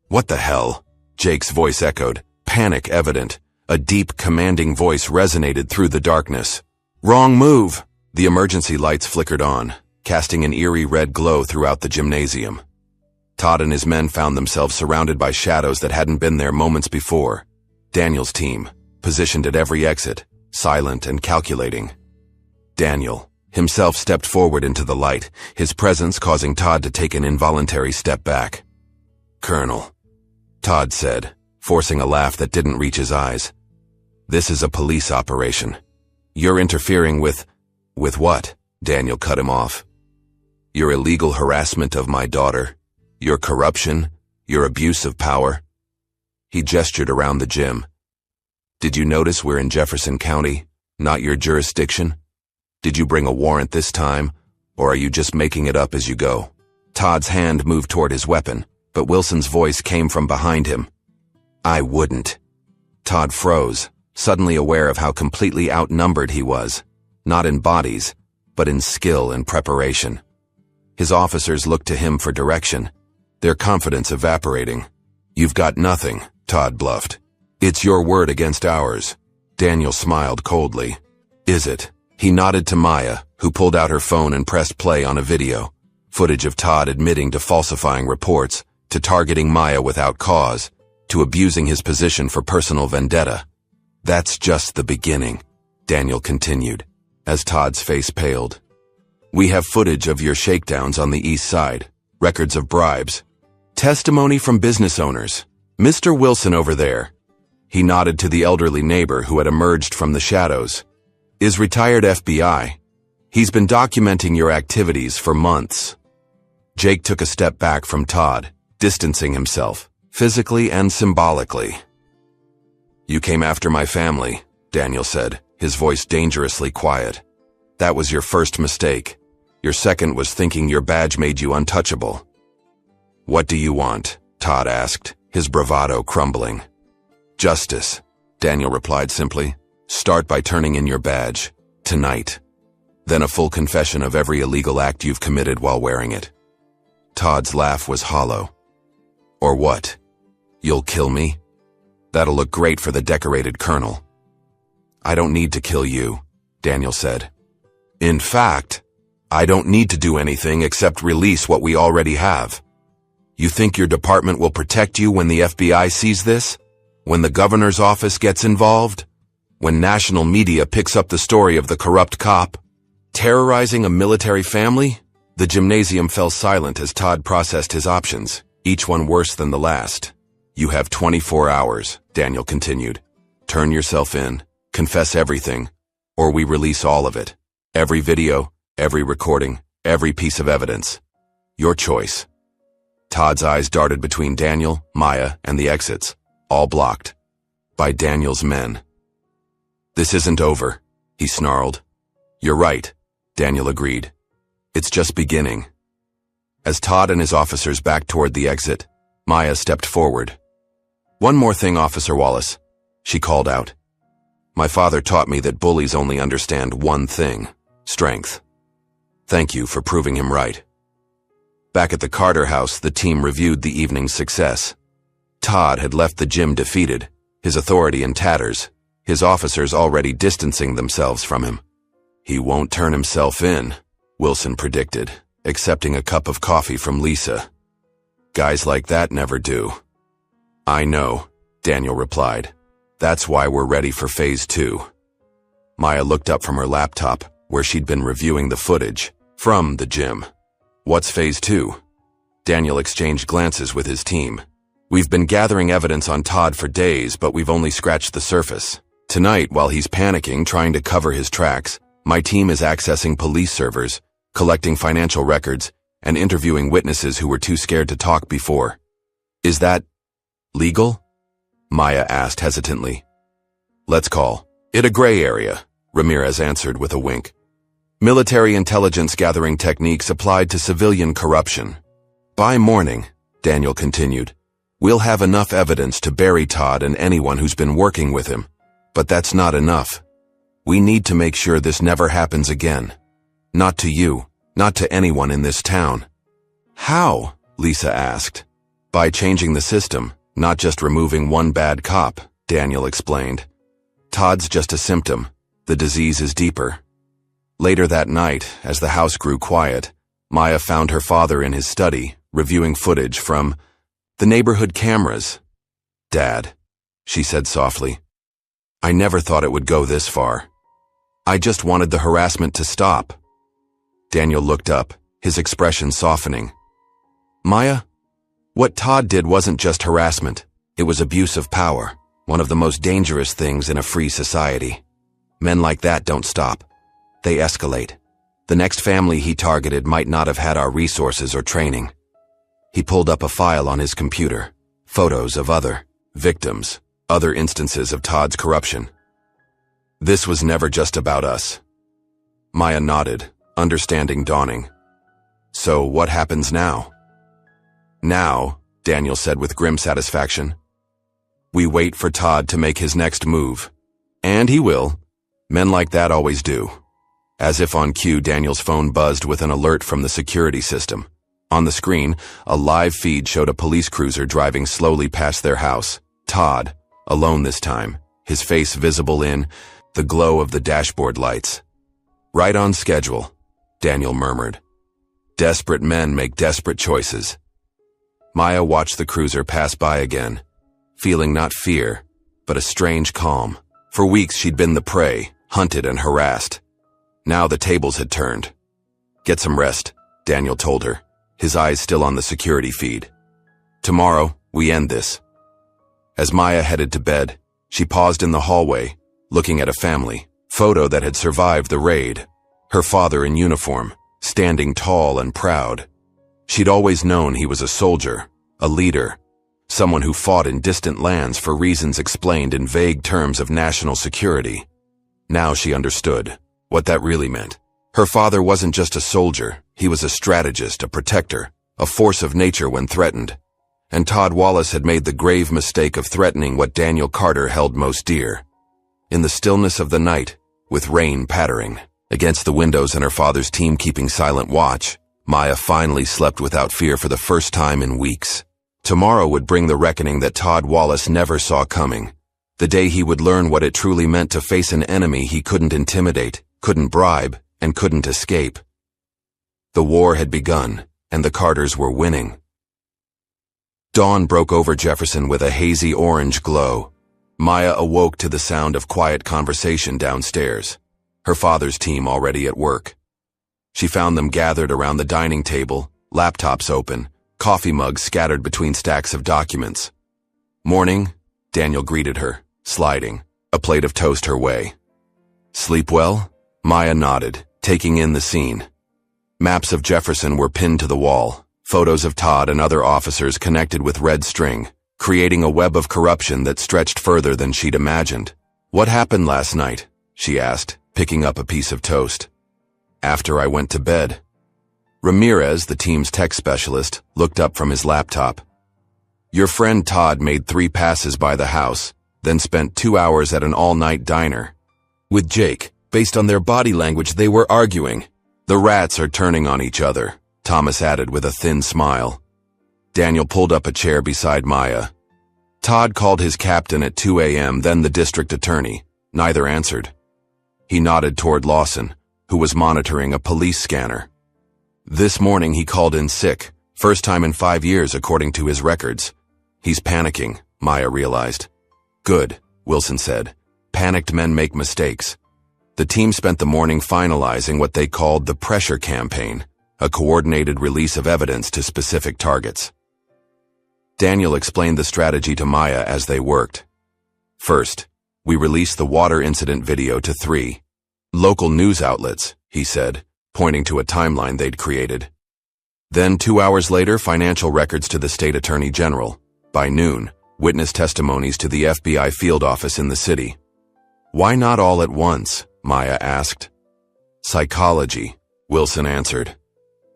"What the hell?" Jake's voice echoed, panic evident. A deep, commanding voice resonated through the darkness. "Wrong move!" The emergency lights flickered on, casting an eerie red glow throughout the gymnasium. Todd and his men found themselves surrounded by shadows that hadn't been there moments before. Daniel's team, positioned at every exit, silent and calculating. Daniel himself stepped forward into the light, his presence causing Todd to take an involuntary step back. "Colonel," Todd said, forcing a laugh that didn't reach his eyes. "This is a police operation. You're interfering with what?" Daniel cut him off. "Your illegal harassment of my daughter, your corruption, your abuse of power." He gestured around the gym. "Did you notice we're in Jefferson County, not your jurisdiction? Did you bring a warrant this time, or are you just making it up as you go?" Todd's hand moved toward his weapon, but Wilson's voice came from behind him. "I wouldn't." Todd froze, suddenly aware of how completely outnumbered he was, not in bodies, but in skill and preparation. His officers looked to him for direction, their confidence evaporating. "You've got nothing," Todd bluffed. "It's your word against ours." Daniel smiled coldly. "Is it?" He nodded to Maya, who pulled out her phone and pressed play on a video, footage of Todd admitting to falsifying reports, to targeting Maya without cause, to abusing his position for personal vendetta. "That's just the beginning," Daniel continued, as Todd's face paled. "We have footage of your shakedowns on the east side, records of bribes, testimony from business owners. Mr. Wilson over there," he nodded to the elderly neighbor who had emerged from the shadows, "is retired FBI. He's been documenting your activities for months." Jake took a step back from Todd, distancing himself, physically and symbolically. "You came after my family," Daniel said, his voice dangerously quiet. "That was your first mistake. Your second was thinking your badge made you untouchable." "What do you want?" Todd asked, his bravado crumbling. "Justice," Daniel replied simply. "Start by turning in your badge. Tonight. Then a full confession of every illegal act you've committed while wearing it." Todd's laugh was hollow. "Or what? You'll kill me? That'll look great for the decorated colonel." "I don't need to kill you," Daniel said. "In fact, I don't need to do anything except release what we already have. You think your department will protect you when the FBI sees this? When the governor's office gets involved? When national media picks up the story of the corrupt cop terrorizing a military family? The gymnasium fell silent as Todd processed his options, each one worse than the last. "You have 24 hours, Daniel continued. "Turn yourself in, confess everything, or we release all of it. Every video, every recording, every piece of evidence. Your choice." Todd's eyes darted between Daniel, Maya, and the exits, all blocked by Daniel's men. "This isn't over," he snarled. "You're right," Daniel agreed. "It's just beginning." As Todd and his officers backed toward the exit, Maya stepped forward. "One more thing, Officer Wallace," she called out. "My father taught me that bullies only understand one thing: strength. Thank you for proving him right." Back at the Carter house, the team reviewed the evening's success. Todd had left the gym defeated, his authority in tatters, his officers already distancing themselves from him. "He won't turn himself in," Wilson predicted, accepting a cup of coffee from Lisa. "Guys like that never do." "I know," Daniel replied. "That's why we're ready for Phase 2. Maya looked up from her laptop, where she'd been reviewing the footage from the gym. "What's Phase 2? Daniel exchanged glances with his team. "We've been gathering evidence on Todd for days, but we've only scratched the surface. Tonight, while he's panicking, trying to cover his tracks, my team is accessing police servers, collecting financial records, and interviewing witnesses who were too scared to talk before." "Is that legal?" Maya asked hesitantly. "Let's call it a gray area," Ramirez answered with a wink. "Military intelligence gathering techniques applied to civilian corruption. By morning," Daniel continued, "we'll have enough evidence to bury Todd and anyone who's been working with him. But that's not enough. We need to make sure this never happens again. Not to you, not to anyone in this town." "How?" Lisa asked. "By changing the system, not just removing one bad cop," Daniel explained. "Todd's just a symptom. The disease is deeper." Later that night, as the house grew quiet, Maya found her father in his study, reviewing footage from the neighborhood cameras. "Dad," she said softly, "I never thought it would go this far. I just wanted the harassment to stop." Daniel looked up, his expression softening. "Maya, what Todd did wasn't just harassment. It was abuse of power, one of the most dangerous things in a free society. Men like that don't stop. They escalate. The next family he targeted might not have had our resources or training." He pulled up a file on his computer, photos of other victims, other instances of Todd's corruption. "This was never just about us." Maya nodded, understanding dawning. "So what happens now?" "Now," Daniel said with grim satisfaction, "we wait for Todd to make his next move. And he will. Men like that always do." As if on cue, Daniel's phone buzzed with an alert from the security system. On the screen, a live feed showed a police cruiser driving slowly past their house. Todd, alone this time, his face visible in the glow of the dashboard lights. "Right on schedule," Daniel murmured. "Desperate men make desperate choices." Maya watched the cruiser pass by again, feeling not fear, but a strange calm. For weeks she'd been the prey, hunted and harassed. Now the tables had turned. "Get some rest," Daniel told her, his eyes still on the security feed. "Tomorrow, we end this." As Maya headed to bed, she paused in the hallway, looking at a family photo that had survived the raid. Her father in uniform, standing tall and proud. She'd always known he was a soldier, a leader, someone who fought in distant lands for reasons explained in vague terms of national security. Now she understood what that really meant. Her father wasn't just a soldier, he was a strategist, a protector, a force of nature when threatened. And Todd Wallace had made the grave mistake of threatening what Daniel Carter held most dear. In the stillness of the night, with rain pattering against the windows and her father's team keeping silent watch, Maya finally slept without fear for the first time in weeks. Tomorrow would bring the reckoning that Todd Wallace never saw coming. The day he would learn what it truly meant to face an enemy he couldn't intimidate, couldn't bribe, and couldn't escape. The war had begun, and the Carters were winning. Dawn broke over Jefferson with a hazy orange glow. Maya awoke to the sound of quiet conversation downstairs, her father's team already at work. She found them gathered around the dining table, laptops open, coffee mugs scattered between stacks of documents. "Morning," Daniel greeted her, sliding a plate of toast her way. "Sleep well?" Maya nodded, taking in the scene. Maps of Jefferson were pinned to the wall, photos of Todd and other officers connected with red string, creating a web of corruption that stretched further than she'd imagined. "What happened last night?" she asked, picking up a piece of toast. "After I went to bed." Ramirez, the team's tech specialist, looked up from his laptop. "Your friend Todd made 3 passes by the house, then spent 2 hours at an all-night diner with Jake. Based on their body language, they were arguing. The rats are turning on each other," Thomas added with a thin smile. Daniel pulled up a chair beside Maya. "Todd called his captain at 2 a.m., then the district attorney. Neither answered." He nodded toward Lawson, who was monitoring a police scanner. "This morning he called in sick, first time in 5 years according to his records. He's panicking," Maya realized. "Good," Wilson said. "Panicked men make mistakes." The team spent the morning finalizing what they called the pressure campaign, a coordinated release of evidence to specific targets. Daniel explained the strategy to Maya as they worked. "First, we released the water incident video to 3 local news outlets," he said, pointing to a timeline they'd created. "Then 2 hours later, financial records to the state attorney general. By noon, witness testimonies to the FBI field office in the city." "Why not all at once?" Maya asked. "Psychology," Wilson answered.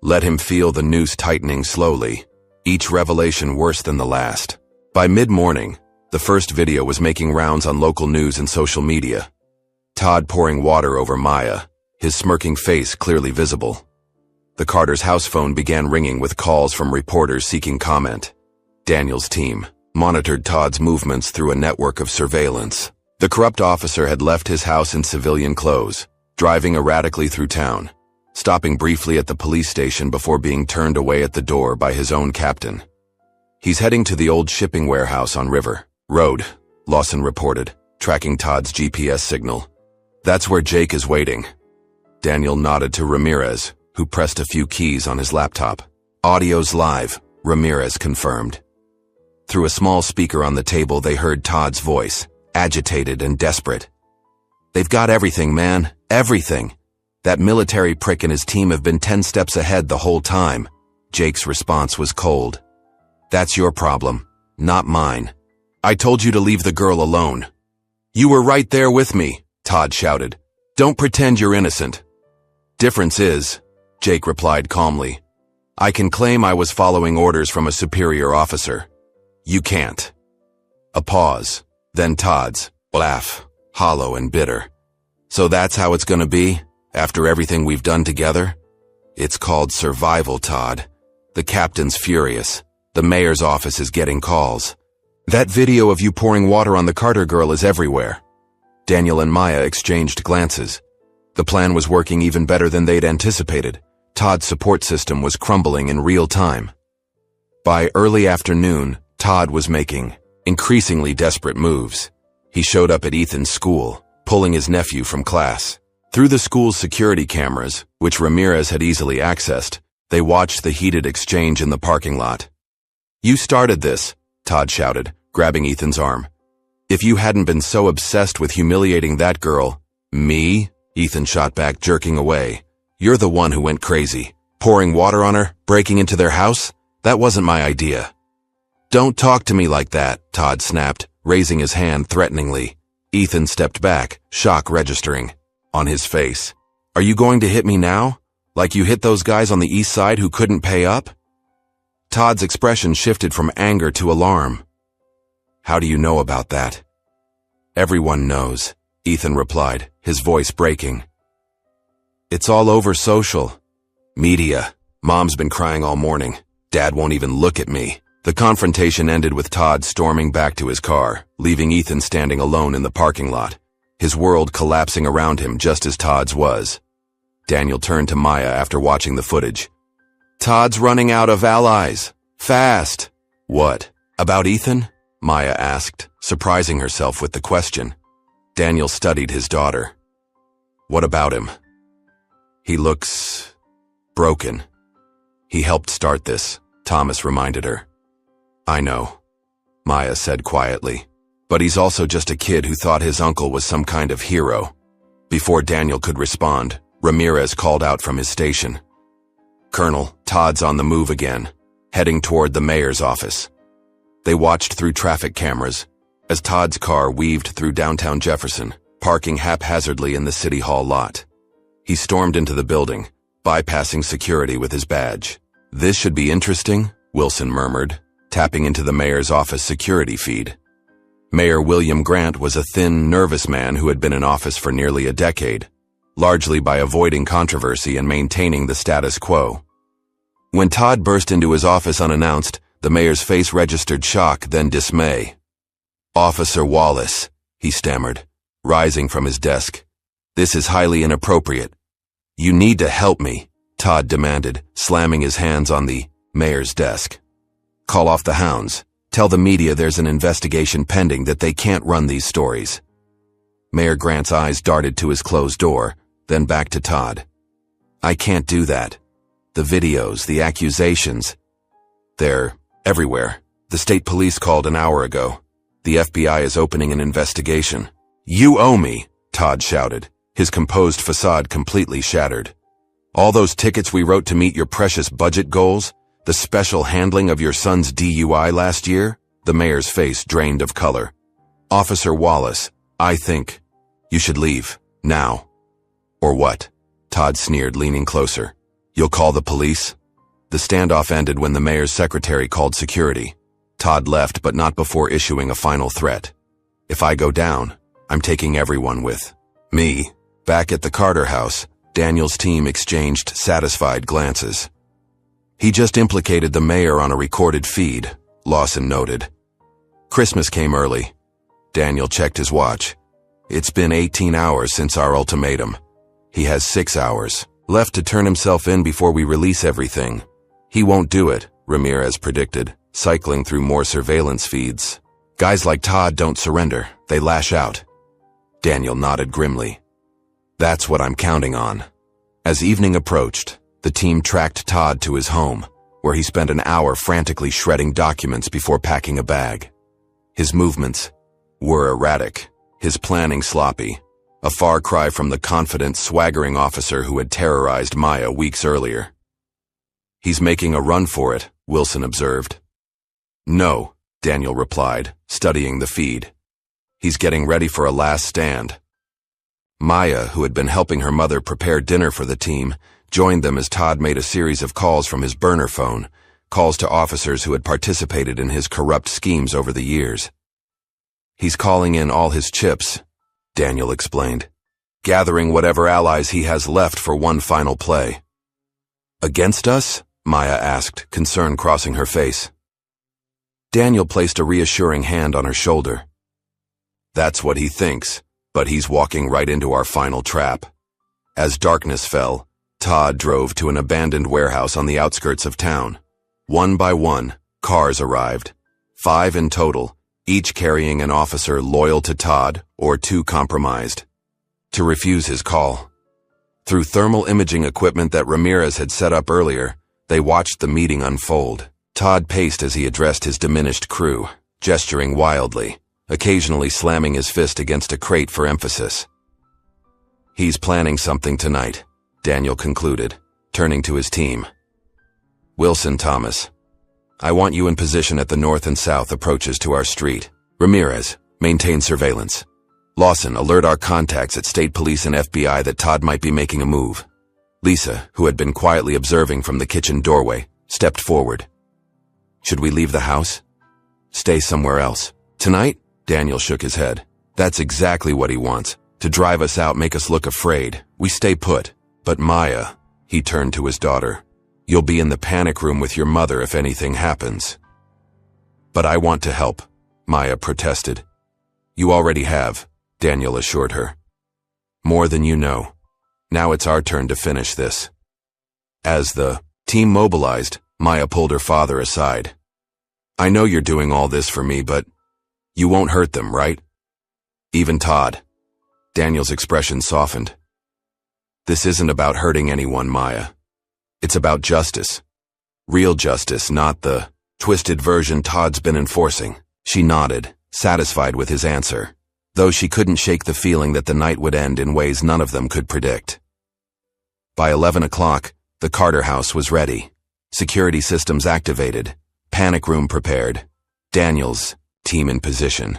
"Let him feel the noose tightening slowly, each revelation worse than the last." By mid-morning, the first video was making rounds on local news and social media. Todd pouring water over Maya, his smirking face clearly visible. The Carter's house phone began ringing with calls from reporters seeking comment. Daniel's team monitored Todd's movements through a network of surveillance. The corrupt officer had left his house in civilian clothes, driving erratically through town, stopping briefly at the police station before being turned away at the door by his own captain. "He's heading to the old shipping warehouse on River Road," Lawson reported, tracking Todd's GPS signal. "That's where Jake is waiting." Daniel nodded to Ramirez, who pressed a few keys on his laptop. "Audio's live," Ramirez confirmed. Through a small speaker on the table, they heard Todd's voice, agitated and desperate. "They've got everything, man. Everything. That military prick and his team have been 10 steps ahead the whole time." Jake's response was cold. "That's your problem, not mine. I told you to leave the girl alone." "You were right there with me," Todd shouted. "Don't pretend you're innocent." "Difference is," Jake replied calmly, "I can claim I was following orders from a superior officer. You can't." A pause. Then Todd's laugh, hollow and bitter. "So that's how it's gonna be, after everything we've done together? It's called survival, Todd. The captain's furious. The mayor's office is getting calls. That video of you pouring water on the Carter girl is everywhere." Daniel and Maya exchanged glances. The plan was working even better than they'd anticipated. Todd's support system was crumbling in real time. By early afternoon, Todd was making increasingly desperate moves. He showed up at Ethan's school, pulling his nephew from class. Through the school's security cameras, which Ramirez had easily accessed, they watched the heated exchange in the parking lot. "You started this," Todd shouted, grabbing Ethan's arm. "If you hadn't been so obsessed with humiliating that girl—" "Me?" Ethan shot back, jerking away. "You're the one who went crazy. Pouring water on her, breaking into their house? That wasn't my idea." "Don't talk to me like that," Todd snapped, raising his hand threateningly. Ethan stepped back, shock registering on his face. "Are you going to hit me now? Like you hit those guys on the east side who couldn't pay up?" Todd's expression shifted from anger to alarm. "How do you know about that?" "Everyone knows," Ethan replied, his voice breaking. "It's all over social media. Mom's been crying all morning. Dad won't even look at me." The confrontation ended with Todd storming back to his car, leaving Ethan standing alone in the parking lot, his world collapsing around him just as Todd's was. Daniel turned to Maya after watching the footage. "Todd's running out of allies. Fast." "What? About Ethan?" Maya asked, surprising herself with the question. Daniel studied his daughter. "What about him?" "He looks broken. He helped start this, Thomas reminded her. I know, Maya said quietly. But he's also just a kid who thought his uncle was some kind of hero. Before Daniel could respond, Ramirez called out from his station. Colonel, Todd's on the move again, heading toward the mayor's office. They watched through traffic cameras as Todd's car weaved through downtown Jefferson, parking haphazardly in the city hall lot. He stormed into the building, bypassing security with his badge. This should be interesting, Wilson murmured, tapping into the mayor's office security feed. Mayor William Grant was a thin, nervous man who had been in office for nearly a decade, largely by avoiding controversy and maintaining the status quo. When Todd burst into his office unannounced, the mayor's face registered shock, then dismay. Officer Wallace, he stammered, rising from his desk. This is highly inappropriate. You need to help me, Todd demanded, slamming his hands on the mayor's desk. Call off the hounds. Tell the media there's an investigation pending, that they can't run these stories. Mayor Grant's eyes darted to his closed door, then back to Todd. I can't do that. The videos, the accusations, they're everywhere. The state police called an hour ago. The FBI is opening an investigation. You owe me, Todd shouted, his composed facade completely shattered. All those tickets we wrote to meet your precious budget goals, the special handling of your son's DUI last year? The mayor's face drained of color. Officer Wallace, I think you should leave, now. Or what? Todd sneered, leaning closer. You'll call the police? The standoff ended when the mayor's secretary called security. Todd left, but not before issuing a final threat. If I go down, I'm taking everyone with me. Back at the Carter house, Daniel's team exchanged satisfied glances. He just implicated the mayor on a recorded feed, Lawson noted. Christmas came early. Daniel checked his watch. It's been 18 hours since our ultimatum. He has 6 hours left to turn himself in before we release everything. He won't do it, Ramirez predicted, cycling through more surveillance feeds. Guys like Todd don't surrender, they lash out. Daniel nodded grimly. That's what I'm counting on. As evening approached, the team tracked Todd to his home, where he spent an hour frantically shredding documents before packing a bag. His movements were erratic, his planning sloppy, a far cry from the confident, swaggering officer who had terrorized Maya weeks earlier. He's making a run for it, Wilson observed. No, Daniel replied, studying the feed. He's getting ready for a last stand. Maya, who had been helping her mother prepare dinner for the team, joined them as Todd made a series of calls from his burner phone, calls to officers who had participated in his corrupt schemes over the years. He's calling in all his chips, Daniel explained, gathering whatever allies he has left for one final play. Against us? Maya asked, concern crossing her face. Daniel placed a reassuring hand on her shoulder. That's what he thinks, but he's walking right into our final trap. As darkness fell, Todd drove to an abandoned warehouse on the outskirts of town. One by one, cars arrived. 5 in total, each carrying an officer loyal to Todd or too compromised to refuse his call. Through thermal imaging equipment that Ramirez had set up earlier, they watched the meeting unfold. Todd paced as he addressed his diminished crew, gesturing wildly, occasionally slamming his fist against a crate for emphasis. He's planning something tonight, Daniel concluded, turning to his team. Wilson, Thomas, I want you in position at the north and south approaches to our street. Ramirez, maintain surveillance. Lawson, alert our contacts at state police and FBI that Todd might be making a move. Lisa, who had been quietly observing from the kitchen doorway, stepped forward. Should we leave the house? Stay somewhere else. Tonight? Daniel shook his head. That's exactly what he wants. To drive us out, make us look afraid. We stay put. But Maya, he turned to his daughter, you'll be in the panic room with your mother if anything happens. But I want to help, Maya protested. You already have, Daniel assured her. More than you know. Now it's our turn to finish this. As the team mobilized, Maya pulled her father aside. I know you're doing all this for me, but you won't hurt them, right? Even Todd. Daniel's expression softened. This isn't about hurting anyone, Maya. It's about justice. Real justice, not the twisted version Todd's been enforcing. She nodded, satisfied with his answer, though she couldn't shake the feeling that the night would end in ways none of them could predict. By 11 o'clock, the Carter house was ready. Security systems activated. Panic room prepared. Daniel's team in position.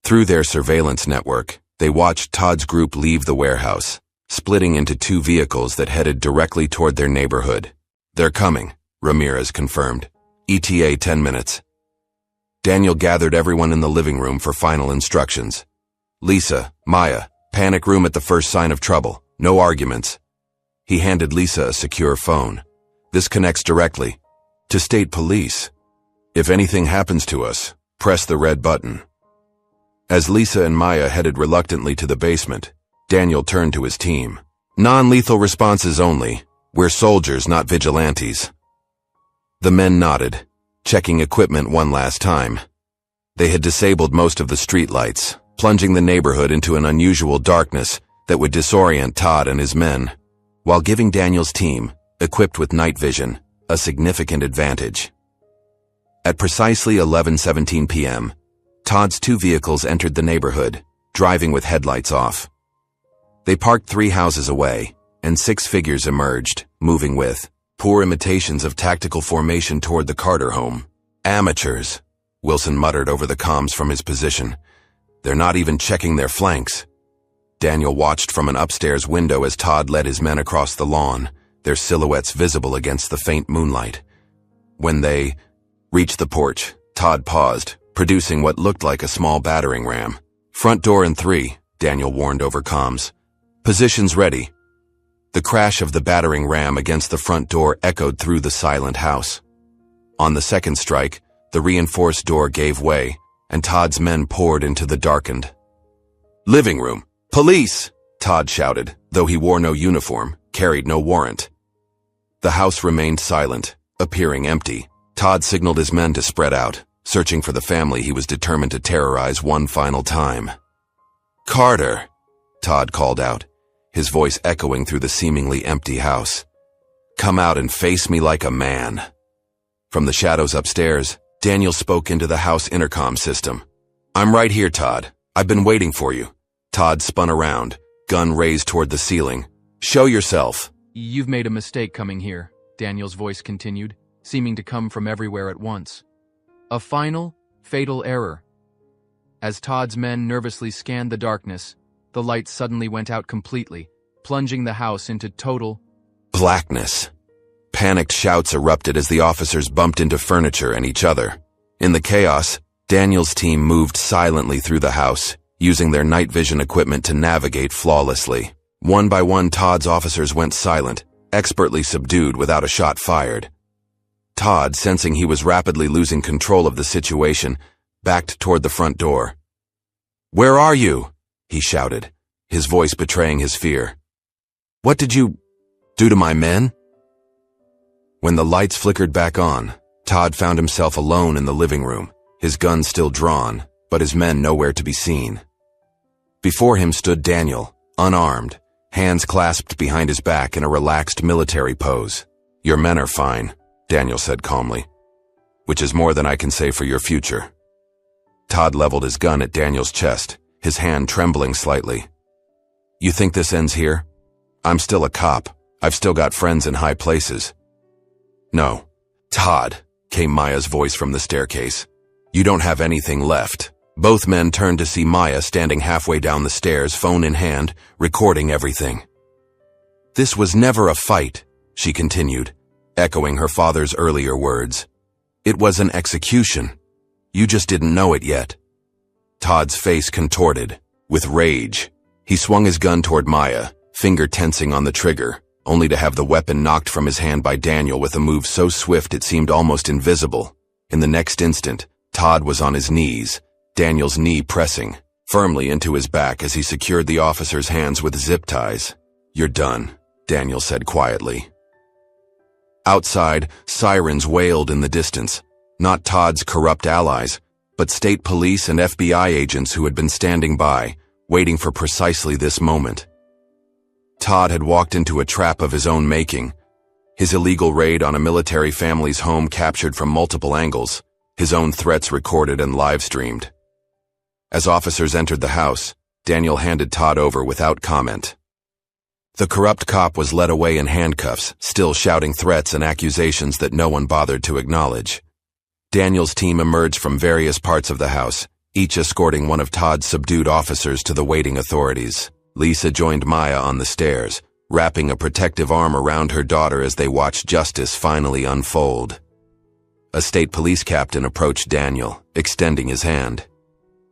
Through their surveillance network, they watched Todd's group leave the warehouse, splitting into two vehicles that headed directly toward their neighborhood. They're coming, Ramirez confirmed. ETA 10 minutes. Daniel gathered everyone in the living room for final instructions. Lisa, Maya, panic room at the first sign of trouble. No arguments. He handed Lisa a secure phone. This connects directly to state police. If anything happens to us, press the red button. As Lisa and Maya headed reluctantly to the basement, Daniel turned to his team. Non-lethal responses only. We're soldiers, not vigilantes. The men nodded, checking equipment one last time. They had disabled most of the streetlights, plunging the neighborhood into an unusual darkness that would disorient Todd and his men, while giving Daniel's team, equipped with night vision, a significant advantage. At precisely 11:17 p.m., Todd's two vehicles entered the neighborhood, driving with headlights off. They parked 3 houses away, and 6 figures emerged, moving with poor imitations of tactical formation toward the Carter home. Amateurs, Wilson muttered over the comms from his position. They're not even checking their flanks. Daniel watched from an upstairs window as Todd led his men across the lawn, their silhouettes visible against the faint moonlight. When they reached the porch, Todd paused, producing what looked like a small battering ram. Front door in 3, Daniel warned over comms. Positions ready. The crash of the battering ram against the front door echoed through the silent house. On the second strike, the reinforced door gave way, and Todd's men poured into the darkened living room. Police! Todd shouted, though he wore no uniform, carried no warrant. The house remained silent, appearing empty. Todd signaled his men to spread out, searching for the family he was determined to terrorize one final time. Carter! Todd called out, his voice echoing through the seemingly empty house. Come out and face me like a man. From the shadows upstairs, Daniel spoke into the house intercom system. I'm right here, Todd. I've been waiting for you. Todd spun around, gun raised toward the ceiling. Show yourself. You've made a mistake coming here, Daniel's voice continued, seeming to come from everywhere at once. A final, fatal error. As Todd's men nervously scanned the darkness, the lights suddenly went out completely, plunging the house into total blackness. Panicked shouts erupted as the officers bumped into furniture and each other. In the chaos, Daniel's team moved silently through the house, using their night vision equipment to navigate flawlessly. One by one, Todd's officers went silent, expertly subdued without a shot fired. Todd, sensing he was rapidly losing control of the situation, backed toward the front door. Where are you? He shouted, his voice betraying his fear. What did you do to my men? When the lights flickered back on, Todd found himself alone in the living room, his gun still drawn, but his men nowhere to be seen. Before him stood Daniel, unarmed, hands clasped behind his back in a relaxed military pose. Your men are fine, Daniel said calmly, which is more than I can say for your future. Todd leveled his gun at Daniel's chest, his hand trembling slightly. You think this ends here? I'm still a cop. I've still got friends in high places. No. Todd, came Maya's voice from the staircase. You don't have anything left. Both men turned to see Maya standing halfway down the stairs, phone in hand, recording everything. This was never a fight, she continued, echoing her father's earlier words. It was an execution. You just didn't know it yet. Todd's face contorted, with rage. He swung his gun toward Maya, finger tensing on the trigger, only to have the weapon knocked from his hand by Daniel with a move so swift it seemed almost invisible. In the next instant, Todd was on his knees, Daniel's knee pressing firmly into his back as he secured the officer's hands with zip ties. You're done, Daniel said quietly. Outside, sirens wailed in the distance, not Todd's corrupt allies, but state police and FBI agents who had been standing by, waiting for precisely this moment. Todd had walked into a trap of his own making, His illegal raid on a military family's home captured from multiple angles, his own threats recorded and live-streamed. As officers entered the house, Daniel handed Todd over without comment. The corrupt cop was led away in handcuffs, still shouting threats and accusations that no one bothered to acknowledge. Daniel's team emerged from various parts of the house, each escorting one of Todd's subdued officers to the waiting authorities. Lisa joined Maya on the stairs, wrapping a protective arm around her daughter as they watched justice finally unfold. A state police captain approached Daniel, extending his hand.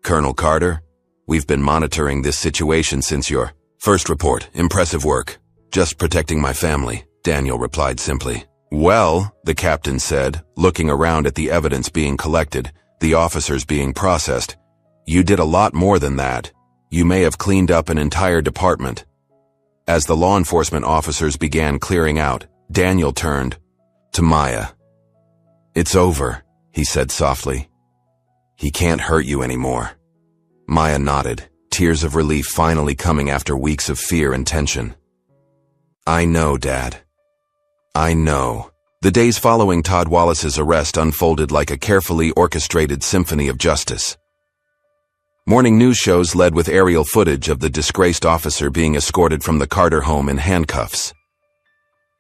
"Colonel Carter, we've been monitoring this situation since your first report. Impressive work. Just protecting my family," Daniel replied simply. "Well," the captain said, looking around at the evidence being collected, the officers being processed, "you did a lot more than that. You may have cleaned up an entire department." As the law enforcement officers began clearing out, Daniel turned to Maya. "It's over," he said softly. "He can't hurt you anymore." Maya nodded, tears of relief finally coming after weeks of fear and tension. "I know, Dad. I know." The days following Todd Wallace's arrest unfolded like a carefully orchestrated symphony of justice. Morning news shows led with aerial footage of the disgraced officer being escorted from the Carter home in handcuffs.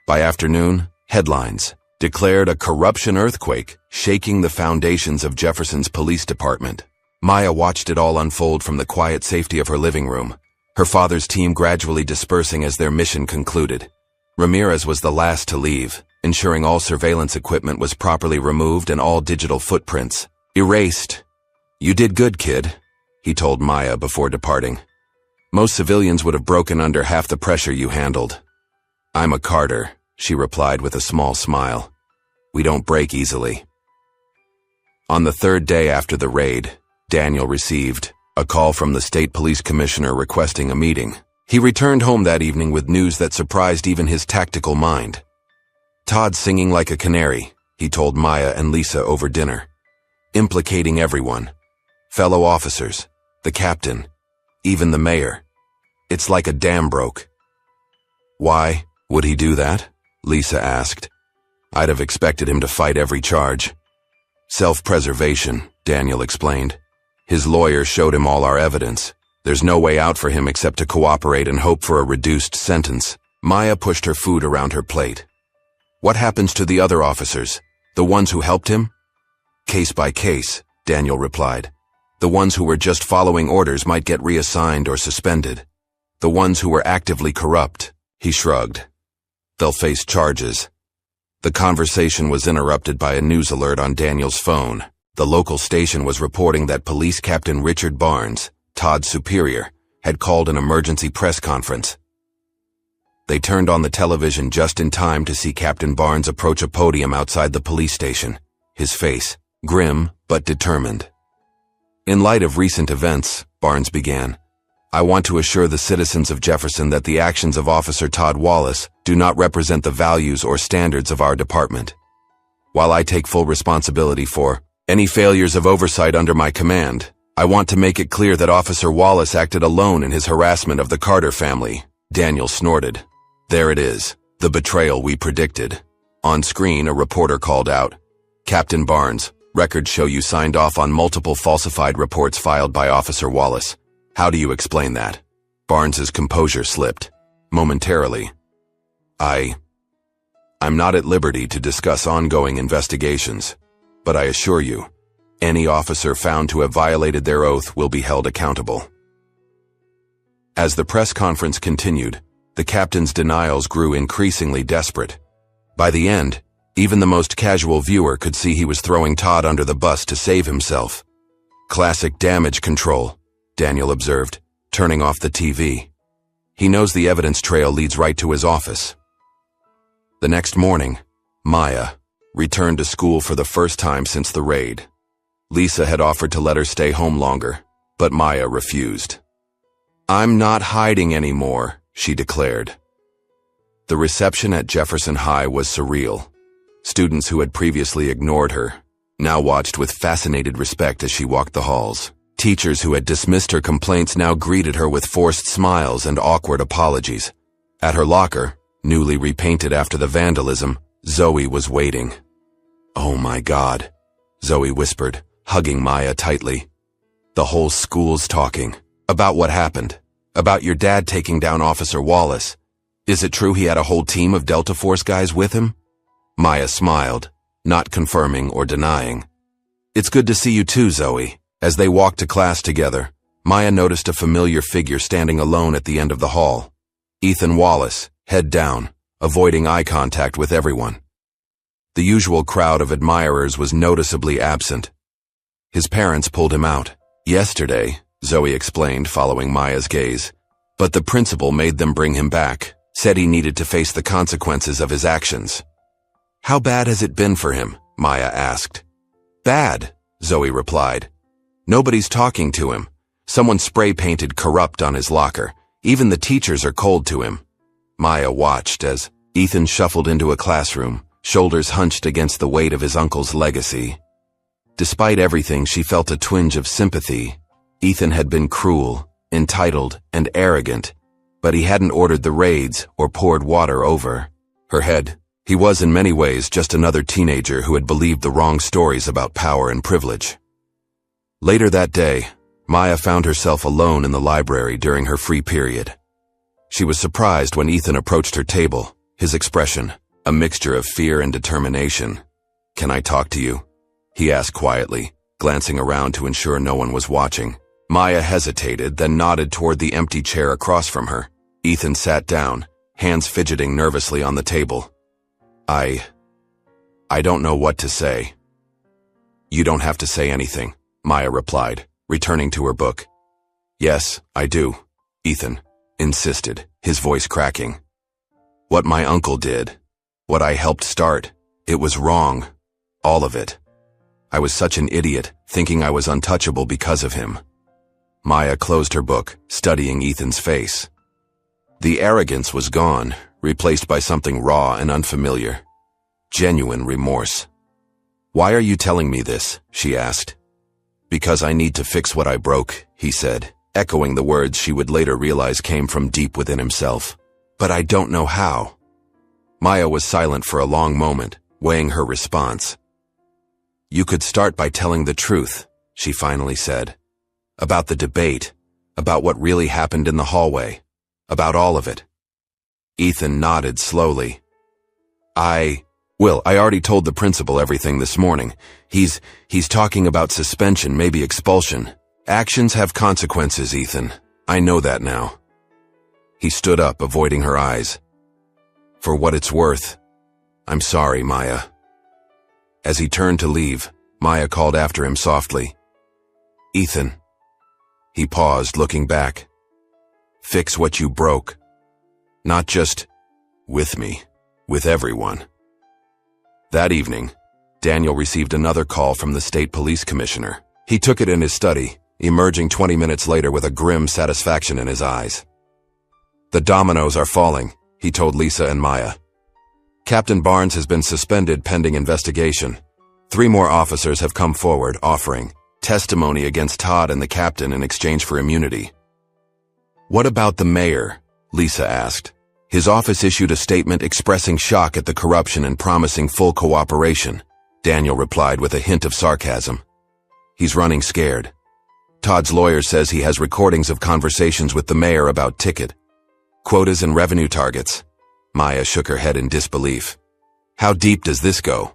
By afternoon, headlines declared a corruption earthquake shaking the foundations of Jefferson's police department. Maya watched it all unfold from the quiet safety of her living room, her father's team gradually dispersing as their mission concluded. Ramirez was the last to leave, ensuring all surveillance equipment was properly removed and all digital footprints erased. "You did good, kid," he told Maya before departing. "Most civilians would have broken under half the pressure you handled." "I'm a Carter," she replied with a small smile. "We don't break easily." On the third day after the raid, Daniel received a call from the state police commissioner requesting a meeting. He returned home that evening with news that surprised even his tactical mind. "Todd's singing like a canary," he told Maya and Lisa over dinner. "Implicating everyone. Fellow officers, the captain, even the mayor. It's like a dam broke." "Why would he do that?" Lisa asked. "I'd have expected him to fight every charge." "Self-preservation," Daniel explained. "His lawyer showed him all our evidence. There's no way out for him except to cooperate and hope for a reduced sentence." Maya pushed her food around her plate. "What happens to the other officers? The ones who helped him?" "Case by case," Daniel replied. "The ones who were just following orders might get reassigned or suspended. The ones who were actively corrupt," he shrugged, "they'll face charges." The conversation was interrupted by a news alert on Daniel's phone. The local station was reporting that Police Captain Richard Barnes, Todd's superior, had called an emergency press conference. They turned on the television just in time to see Captain Barnes approach a podium outside the police station, his face grim but determined. "In light of recent events," Barnes began, "I want to assure the citizens of Jefferson that the actions of Officer Todd Wallace do not represent the values or standards of our department. While I take full responsibility for any failures of oversight under my command, I want to make it clear that Officer Wallace acted alone in his harassment of the Carter family." Daniel snorted. "There it is, the betrayal we predicted." On screen, a reporter called out, "Captain Barnes, records show you signed off on multiple falsified reports filed by Officer Wallace. How do you explain that?" Barnes's composure slipped. Momentarily. I'm not at liberty to discuss ongoing investigations, but I assure you, any officer found to have violated their oath will be held accountable." As the press conference continued, the captain's denials grew increasingly desperate. By the end, even the most casual viewer could see he was throwing Todd under the bus to save himself. "Classic damage control," Daniel observed, turning off the TV. "He knows the evidence trail leads right to his office." The next morning, Maya returned to school for the first time since the raid. Lisa had offered to let her stay home longer, but Maya refused. "I'm not hiding anymore," she declared. The reception at Jefferson High was surreal. Students who had previously ignored her now watched with fascinated respect as she walked the halls. Teachers who had dismissed her complaints now greeted her with forced smiles and awkward apologies. At her locker, newly repainted after the vandalism, Zoe was waiting. "Oh my God," Zoe whispered, hugging Maya tightly. "The whole school's talking. About what happened. About your dad taking down Officer Wallace. Is it true he had a whole team of Delta Force guys with him?" Maya smiled, not confirming or denying. "It's good to see you too, Zoe." As they walked to class together, Maya noticed a familiar figure standing alone at the end of the hall. Ethan Wallace, head down, avoiding eye contact with everyone. The usual crowd of admirers was noticeably absent. His parents pulled him out. "Yesterday," Zoe explained, following Maya's gaze. "But the principal made them bring him back, said he needed to face the consequences of his actions." "How bad has it been for him?" Maya asked. "Bad," Zoe replied. "Nobody's talking to him. Someone spray-painted corrupt on his locker. Even the teachers are cold to him." Maya watched as Ethan shuffled into a classroom, shoulders hunched against the weight of his uncle's legacy. Despite everything, she felt a twinge of sympathy. Ethan had been cruel, entitled, and arrogant, but he hadn't ordered the raids or poured water over her head. He was in many ways just another teenager who had believed the wrong stories about power and privilege. Later that day, Maya found herself alone in the library during her free period. She was surprised when Ethan approached her table, his expression a mixture of fear and determination. "Can I talk to you?" he asked quietly, glancing around to ensure no one was watching. Maya hesitated, then nodded toward the empty chair across from her. Ethan sat down, hands fidgeting nervously on the table. I don't know what to say." "You don't have to say anything," Maya replied, returning to her book. "Yes, I do," Ethan insisted, his voice cracking. "What my uncle did, what I helped start, it was wrong. All of it. I was such an idiot, thinking I was untouchable because of him." Maya closed her book, studying Ethan's face. The arrogance was gone, replaced by something raw and unfamiliar. Genuine remorse. "Why are you telling me this?" she asked. "Because I need to fix what I broke," he said, echoing the words she would later realize came from deep within himself. "But I don't know how." Maya was silent for a long moment, weighing her response. "You could start by telling the truth," she finally said. "About the debate, about what really happened in the hallway, about all of it." Ethan nodded slowly. I already told the principal everything this morning. He's talking about suspension, maybe expulsion. Actions have consequences, Ethan. I know that now." He stood up, avoiding her eyes. "For what it's worth, I'm sorry, Maya." As he turned to leave, Maya called after him softly. "Ethan." He paused, looking back. "Fix what you broke. Not just with me, with everyone." That evening, Daniel received another call from the state police commissioner. He took it in his study, emerging 20 minutes later with a grim satisfaction in his eyes. "The dominoes are falling," he told Lisa and Maya. "Captain Barnes has been suspended pending investigation. 3 more officers have come forward, offering testimony against Todd and the captain in exchange for immunity." "What about the mayor?" Lisa asked. "His office issued a statement expressing shock at the corruption and promising full cooperation," Daniel replied with a hint of sarcasm. "He's running scared. Todd's lawyer says he has recordings of conversations with the mayor about ticket quotas and revenue targets." Maya shook her head in disbelief. "How deep does this go?"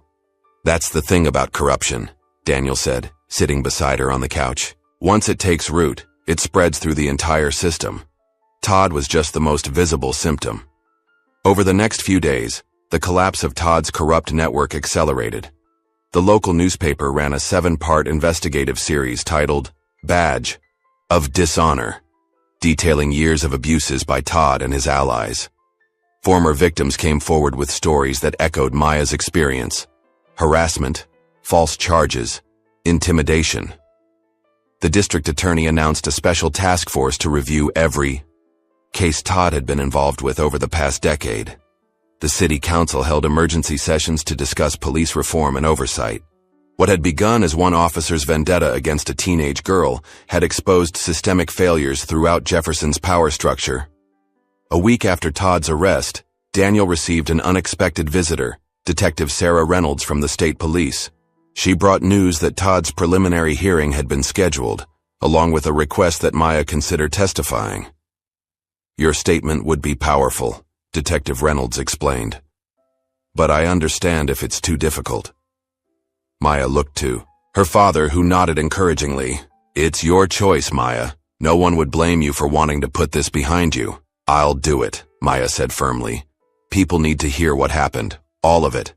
"That's the thing about corruption," Daniel said, sitting beside her on the couch. "Once it takes root, it spreads through the entire system. Todd was just the most visible symptom." Over the next few days, the collapse of Todd's corrupt network accelerated. The local newspaper ran a 7-part investigative series titled Badge of Dishonor, detailing years of abuses by Todd and his allies. Former victims came forward with stories that echoed Maya's experience: harassment, false charges, intimidation. The district attorney announced a special task force to review every case Todd had been involved with over the past decade. The city council held emergency sessions to discuss police reform and oversight. What had begun as one officer's vendetta against a teenage girl had exposed systemic failures throughout Jefferson's power structure. A week after Todd's arrest, Daniel received an unexpected visitor, Detective Sarah Reynolds from the state police. She brought news that Todd's preliminary hearing had been scheduled, along with a request that Maya consider testifying. "Your statement would be powerful," Detective Reynolds explained. "But I understand if it's too difficult." Maya looked to her father, who nodded encouragingly. "It's your choice, Maya. No one would blame you for wanting to put this behind you." "I'll do it," Maya said firmly. "People need to hear what happened, all of it."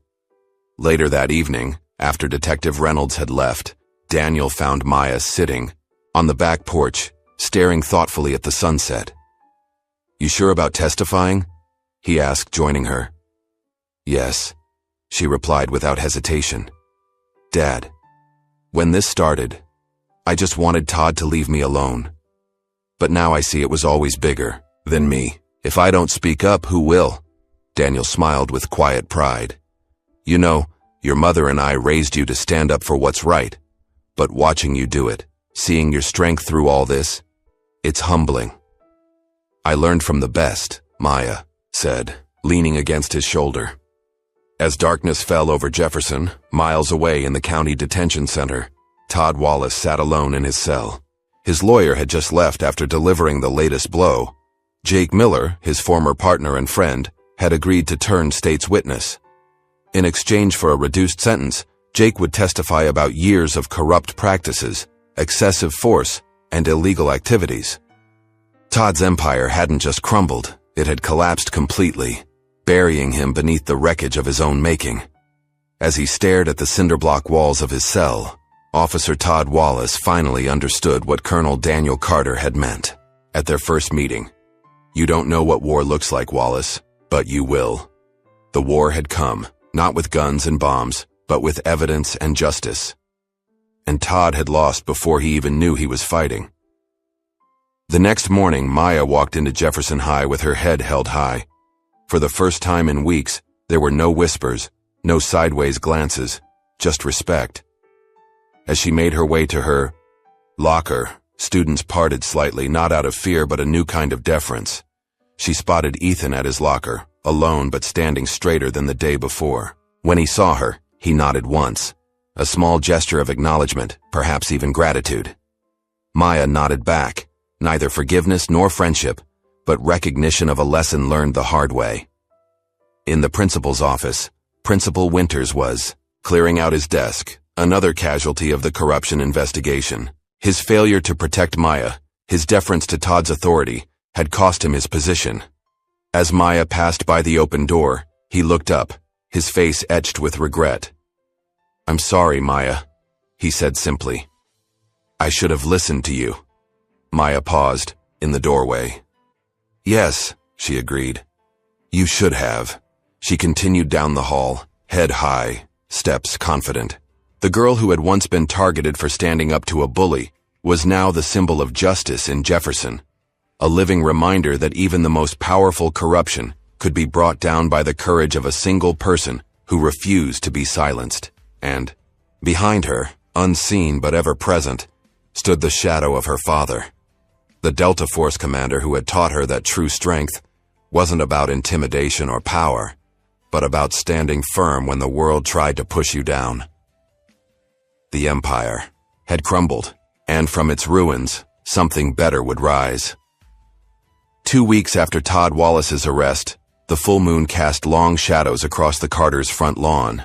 Later that evening, after Detective Reynolds had left, Daniel found Maya sitting on the back porch, staring thoughtfully at the sunset. "You sure about testifying?" he asked, joining her. "Yes," she replied without hesitation. "Dad, when this started, I just wanted Todd to leave me alone. But now I see it was always bigger than me. If I don't speak up, who will?" Daniel smiled with quiet pride. "You know, your mother and I raised you to stand up for what's right. But watching you do it, seeing your strength through all this, it's humbling." "I learned from the best," Maya said, leaning against his shoulder. As darkness fell over Jefferson, miles away in the county detention center, Todd Wallace sat alone in his cell. His lawyer had just left after delivering the latest blow. Jake Miller, his former partner and friend, had agreed to turn state's witness. In exchange for a reduced sentence, Jake would testify about years of corrupt practices, excessive force, and illegal activities. Todd's empire hadn't just crumbled, it had collapsed completely, burying him beneath the wreckage of his own making. As he stared at the cinderblock walls of his cell, Officer Todd Wallace finally understood what Colonel Daniel Carter had meant. At their first meeting, "You don't know what war looks like, Wallace, but you will." The war had come, not with guns and bombs, but with evidence and justice. And Todd had lost before he even knew he was fighting. The next morning, Maya walked into Jefferson High with her head held high. For the first time in weeks, there were no whispers, no sideways glances, just respect. As she made her way to her locker, students parted slightly, not out of fear but a new kind of deference. She spotted Ethan at his locker, alone but standing straighter than the day before. When he saw her, he nodded once, a small gesture of acknowledgement, perhaps even gratitude. Maya nodded back, neither forgiveness nor friendship, but recognition of a lesson learned the hard way. In the principal's office, Principal Winters was clearing out his desk, another casualty of the corruption investigation. His failure to protect Maya, his deference to Todd's authority, had cost him his position. As Maya passed by the open door, he looked up, his face etched with regret. "I'm sorry, Maya," he said simply. "I should have listened to you." Maya paused, in the doorway. "Yes," she agreed. "You should have." She continued down the hall, head high, steps confident. The girl who had once been targeted for standing up to a bully was now the symbol of justice in Jefferson, a living reminder that even the most powerful corruption could be brought down by the courage of a single person who refused to be silenced. And behind her, unseen but ever present, stood the shadow of her father, the Delta Force commander who had taught her that true strength wasn't about intimidation or power, but about standing firm when the world tried to push you down. The empire had crumbled, and from its ruins, something better would rise. 2 weeks after Todd Wallace's arrest, the full moon cast long shadows across the Carters' front lawn.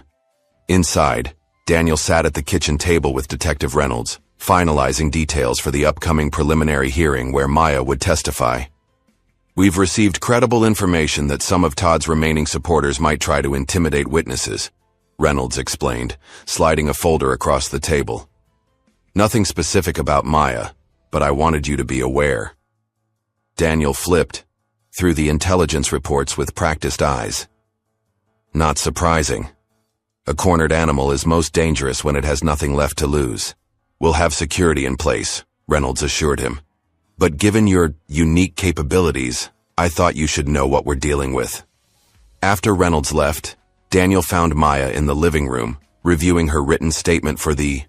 Inside, Daniel sat at the kitchen table with Detective Reynolds, finalizing details for the upcoming preliminary hearing where Maya would testify. "We've received credible information that some of Todd's remaining supporters might try to intimidate witnesses," Reynolds explained, sliding a folder across the table. "Nothing specific about Maya, but I wanted you to be aware." Daniel flipped through the intelligence reports with practiced eyes. Not surprising. A cornered animal is most dangerous when it has nothing left to lose. "We'll have security in place," Reynolds assured him. "But given your unique capabilities, I thought you should know what we're dealing with." After Reynolds left, Daniel found Maya in the living room, reviewing her written statement for the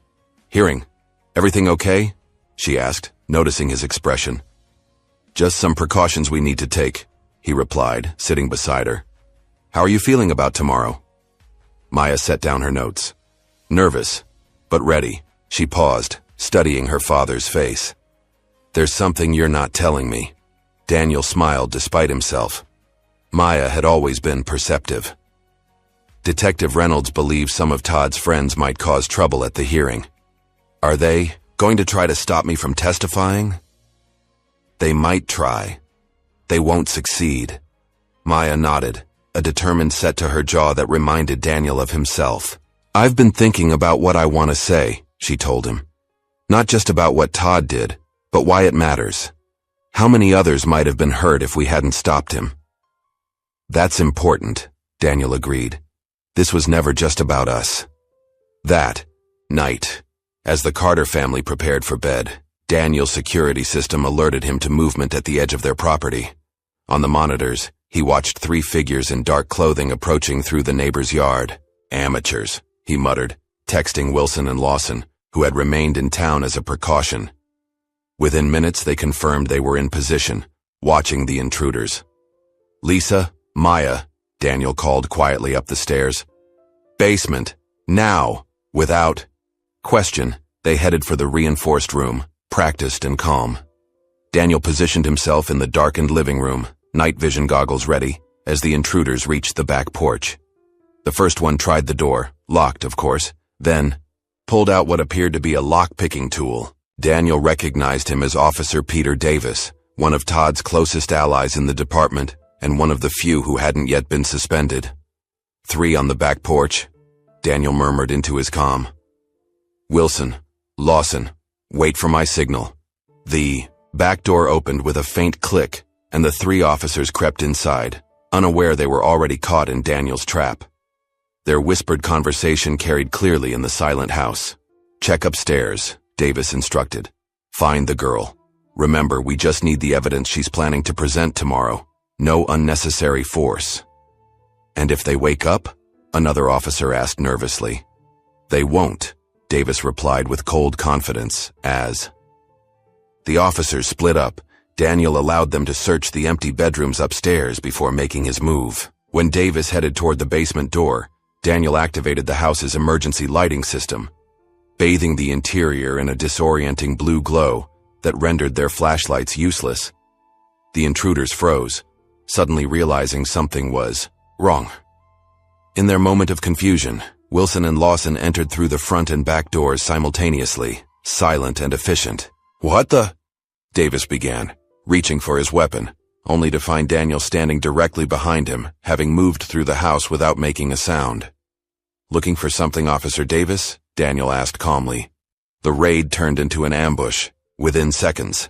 hearing. "Everything okay?" she asked, noticing his expression. "Just some precautions we need to take," he replied, sitting beside her. How are you feeling about tomorrow? Maya set down her notes. Nervous, but ready. She paused, studying her father's face. There's something you're not telling me. Daniel smiled despite himself. Maya had always been perceptive. Detective Reynolds believes some of Todd's friends might cause trouble at the hearing. Are they going to try to stop me from testifying? They might try. They won't succeed. Maya nodded, a determined set to her jaw that reminded Daniel of himself. I've been thinking about what I want to say, she told him. Not just about what Todd did, but why it matters. How many others might have been hurt if we hadn't stopped him? That's important, Daniel agreed. This was never just about us. That night, as the Carter family prepared for bed, Daniel's security system alerted him to movement at the edge of their property. On the monitors, he watched 3 figures in dark clothing approaching through the neighbor's yard. Amateurs, he muttered, texting Wilson and Lawson, who had remained in town as a precaution. Within minutes, they confirmed they were in position, watching the intruders. Lisa, Maya, Daniel called quietly up the stairs. Basement, now, without question, they headed for the reinforced room, practiced and calm. Daniel positioned himself in the darkened living room, night vision goggles ready, as the intruders reached the back porch. The first one tried the door, locked of course, then pulled out what appeared to be a lock-picking tool. Daniel recognized him as Officer Peter Davis, one of Todd's closest allies in the department, and one of the few who hadn't yet been suspended. 3 on the back porch, Daniel murmured into his comm. Wilson, Lawson, wait for my signal. The back door opened with a faint click, and the 3 officers crept inside, unaware they were already caught in Daniel's trap. Their whispered conversation carried clearly in the silent house. Check upstairs, Davis instructed. Find the girl. Remember, we just need the evidence she's planning to present tomorrow. No unnecessary force. And if they wake up? Another officer asked nervously. They won't, Davis replied with cold confidence, as the officers split up. Daniel allowed them to search the empty bedrooms upstairs before making his move. When Davis headed toward the basement door, Daniel activated the house's emergency lighting system, bathing the interior in a disorienting blue glow that rendered their flashlights useless. The intruders froze, suddenly realizing something was wrong. In their moment of confusion, Wilson and Lawson entered through the front and back doors simultaneously, silent and efficient. What the? Davis began, reaching for his weapon, only to find Daniel standing directly behind him, having moved through the house without making a sound. Looking for something, Officer Davis? Daniel asked calmly. The raid turned into an ambush, within seconds.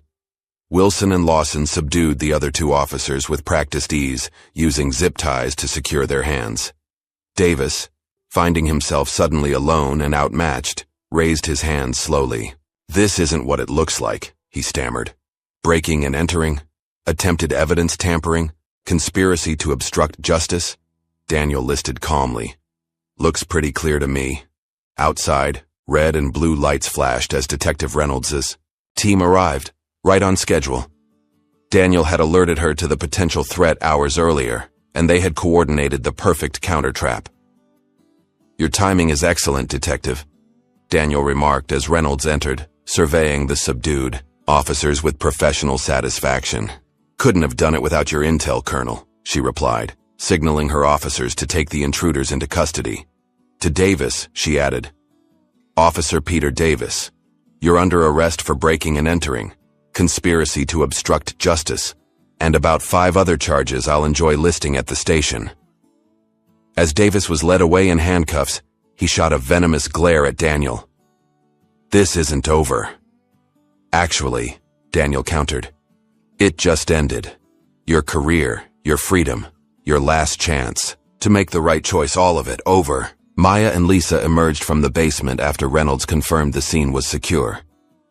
Wilson and Lawson subdued the other 2 officers with practiced ease, using zip ties to secure their hands. Davis, finding himself suddenly alone and outmatched, raised his hands slowly. This isn't what it looks like, he stammered. Breaking and entering? Attempted evidence tampering? Conspiracy to obstruct justice? Daniel listed calmly. Looks pretty clear to me. Outside, red and blue lights flashed as Detective Reynolds' team arrived, right on schedule. Daniel had alerted her to the potential threat hours earlier, and they had coordinated the perfect counter-trap. Your timing is excellent, Detective, Daniel remarked as Reynolds entered, surveying the subdued officers with professional satisfaction. Couldn't have done it without your intel, Colonel, she replied, signaling her officers to take the intruders into custody. To Davis, she added, Officer Peter Davis, you're under arrest for breaking and entering, conspiracy to obstruct justice, and about 5 other charges I'll enjoy listing at the station. As Davis was led away in handcuffs, he shot a venomous glare at Daniel. This isn't over. Actually, Daniel countered, it just ended. Your career, your freedom, your last chance to make the right choice, all of it over. Maya and Lisa emerged from the basement after Reynolds confirmed the scene was secure.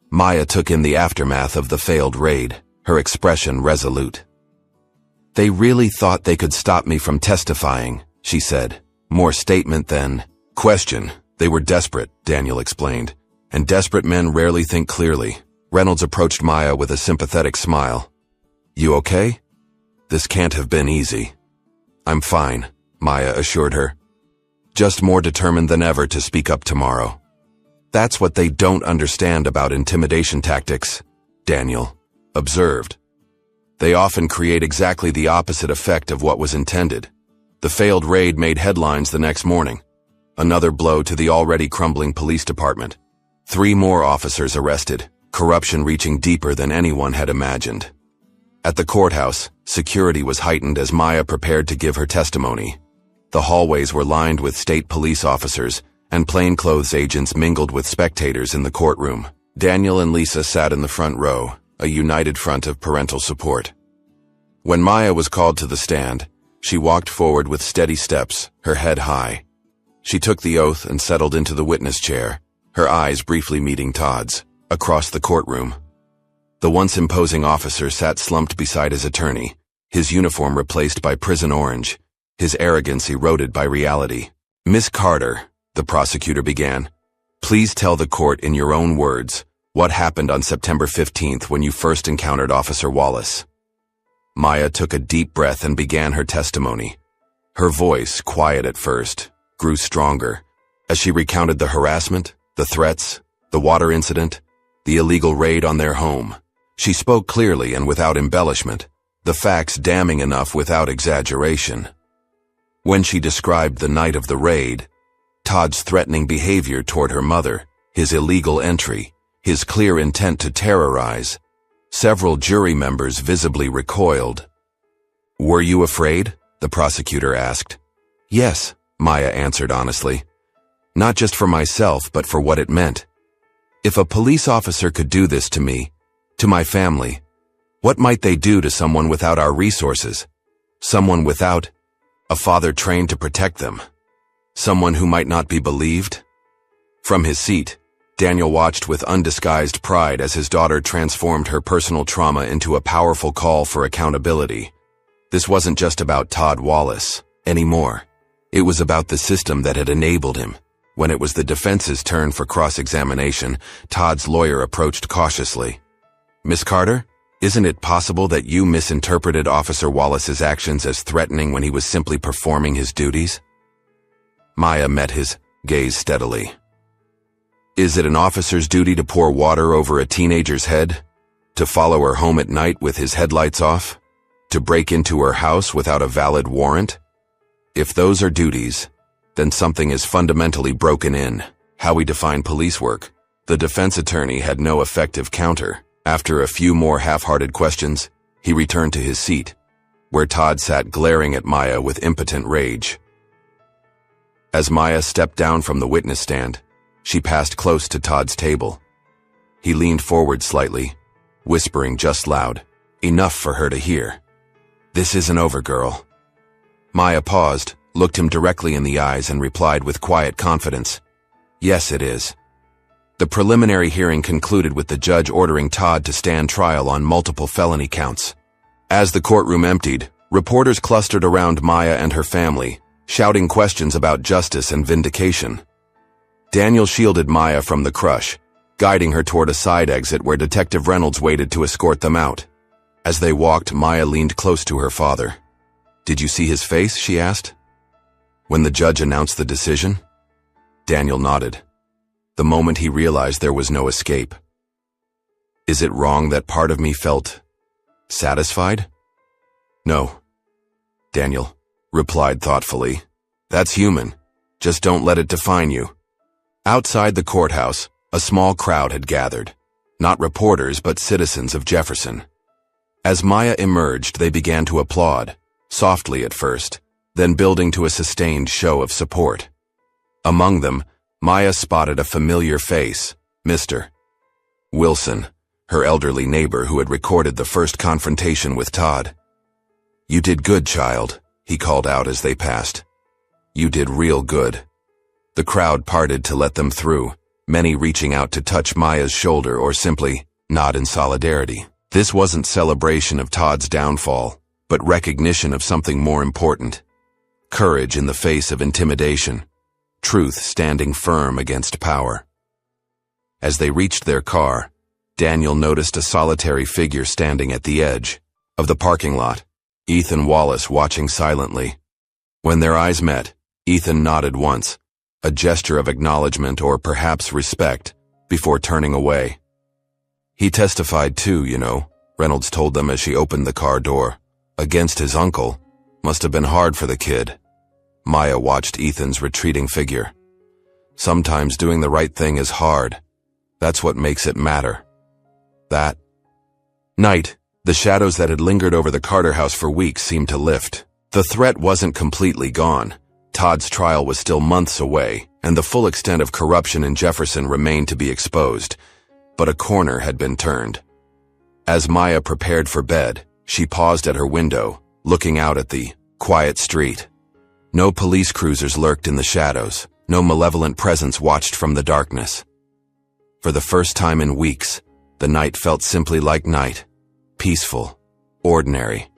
Maya took in the aftermath of the failed raid, her expression resolute. They really thought they could stop me from testifying, she said, more statement than question. They were desperate, Daniel explained, and desperate men rarely think clearly. Reynolds approached Maya with a sympathetic smile. You okay? This can't have been easy. I'm fine, Maya assured her. Just more determined than ever to speak up tomorrow. That's what they don't understand about intimidation tactics, Daniel observed. They often create exactly the opposite effect of what was intended. The failed raid made headlines the next morning. Another blow to the already crumbling police department. 3 more officers arrested, corruption reaching deeper than anyone had imagined. At the courthouse, security was heightened as Maya prepared to give her testimony. The hallways were lined with state police officers, and plainclothes agents mingled with spectators in the courtroom. Daniel and Lisa sat in the front row, a united front of parental support. When Maya was called to the stand, she walked forward with steady steps, her head high. She took the oath and settled into the witness chair, her eyes briefly meeting Todd's, across the courtroom. The once imposing officer sat slumped beside his attorney, his uniform replaced by prison orange, his arrogance eroded by reality. "Miss Carter," the prosecutor began, "please tell the court in your own words what happened on September 15th when you first encountered Officer Wallace." Maya took a deep breath and began her testimony. Her voice, quiet at first, grew stronger as she recounted the harassment, the threats, the water incident, the illegal raid on their home. She spoke clearly and without embellishment, the facts damning enough without exaggeration. When she described the night of the raid, Todd's threatening behavior toward her mother, his illegal entry, his clear intent to terrorize, several jury members visibly recoiled. "Were you afraid?" the prosecutor asked. "Yes," Maya answered honestly. "Not just for myself, but for what it meant. If a police officer could do this to me, to my family, what might they do to someone without our resources? Someone without a father trained to protect them? Someone who might not be believed?" From his seat, Daniel watched with undisguised pride as his daughter transformed her personal trauma into a powerful call for accountability. This wasn't just about Todd Wallace anymore. It was about the system that had enabled him. When it was the defense's turn for cross-examination, Todd's lawyer approached cautiously. "Miss Carter, isn't it possible that you misinterpreted Officer Wallace's actions as threatening when he was simply performing his duties?" Maya met his gaze steadily. "Is it an officer's duty to pour water over a teenager's head? To follow her home at night with his headlights off? To break into her house without a valid warrant? If those are duties, then something is fundamentally broken in how we define police work." The defense attorney had no effective counter. After a few more half-hearted questions, he returned to his seat, where Todd sat glaring at Maya with impotent rage. As Maya stepped down from the witness stand, she passed close to Todd's table. He leaned forward slightly, whispering just loud, enough for her to hear. "This isn't over, girl." Maya paused, looked him directly in the eyes, and replied with quiet confidence, "Yes, it is." The preliminary hearing concluded with the judge ordering Todd to stand trial on multiple felony counts. As the courtroom emptied, reporters clustered around Maya and her family, shouting questions about justice and vindication. Daniel shielded Maya from the crush, guiding her toward a side exit where Detective Reynolds waited to escort them out. As they walked, Maya leaned close to her father. "Did you see his face?" she asked. When the judge announced the decision, Daniel nodded. The moment he realized there was no escape. "Is it wrong that part of me felt satisfied?" "No," Daniel replied thoughtfully. "That's human. Just don't let it define you." Outside the courthouse, a small crowd had gathered. Not reporters, but citizens of Jefferson. As Maya emerged, they began to applaud, softly at first, then building to a sustained show of support. Among them, Maya spotted a familiar face, Mr. Wilson, her elderly neighbor who had recorded the first confrontation with Todd. "You did good, child," he called out as they passed. "You did real good." The crowd parted to let them through, many reaching out to touch Maya's shoulder or simply nod in solidarity. This wasn't celebration of Todd's downfall, but recognition of something more important. Courage in the face of intimidation. Truth standing firm against power. As they reached their car, Daniel noticed a solitary figure standing at the edge of the parking lot, Ethan Wallace watching silently. When their eyes met, Ethan nodded once, a gesture of acknowledgement or perhaps respect, before turning away. He testified too, you know, Reynolds told them as she opened the car door. Against his uncle. Must have been hard for the kid. Maya watched Ethan's retreating figure. Sometimes doing the right thing is hard. That's what makes it matter. That night, the shadows that had lingered over the Carter house for weeks seemed to lift. The threat wasn't completely gone. Todd's trial was still months away, and the full extent of corruption in Jefferson remained to be exposed. But a corner had been turned. As Maya prepared for bed, she paused at her window, looking out at the quiet street. No police cruisers lurked in the shadows. No malevolent presence watched from the darkness. For the first time in weeks, the night felt simply like night. Peaceful, ordinary,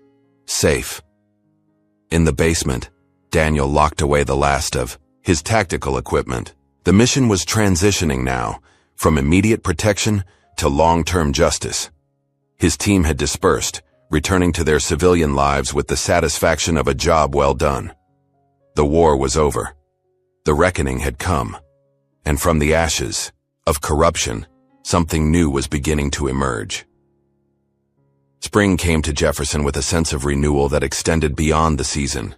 safe. In the basement, Daniel locked away the last of his tactical equipment. The mission was transitioning now, from immediate protection to long-term justice. His team had dispersed, returning to their civilian lives with the satisfaction of a job well done. The war was over. The reckoning had come. And from the ashes of corruption, something new was beginning to emerge. Spring came to Jefferson with a sense of renewal that extended beyond the season.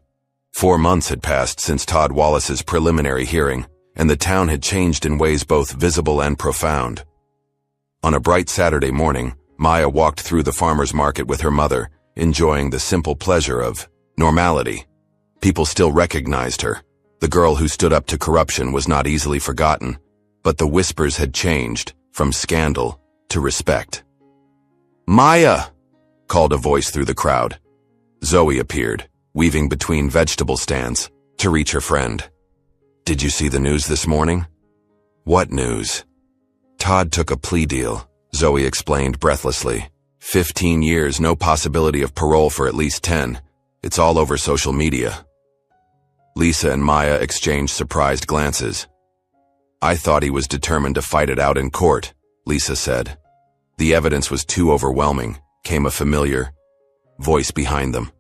4 months had passed since Todd Wallace's preliminary hearing, and the town had changed in ways both visible and profound. On a bright Saturday morning, Maya walked through the farmer's market with her mother, enjoying the simple pleasure of normality. People still recognized her. The girl who stood up to corruption was not easily forgotten, but the whispers had changed from scandal to respect. "Maya!" called a voice through the crowd. Zoe appeared, weaving between vegetable stands, to reach her friend. "Did you see the news this morning?" "What news?" "Todd took a plea deal," Zoe explained breathlessly. 15 years, no possibility of parole for at least 10. It's all over social media. Lisa and Maya exchanged surprised glances. "I thought he was determined to fight it out in court," Lisa said. The evidence was too overwhelming, came a familiar voice behind them.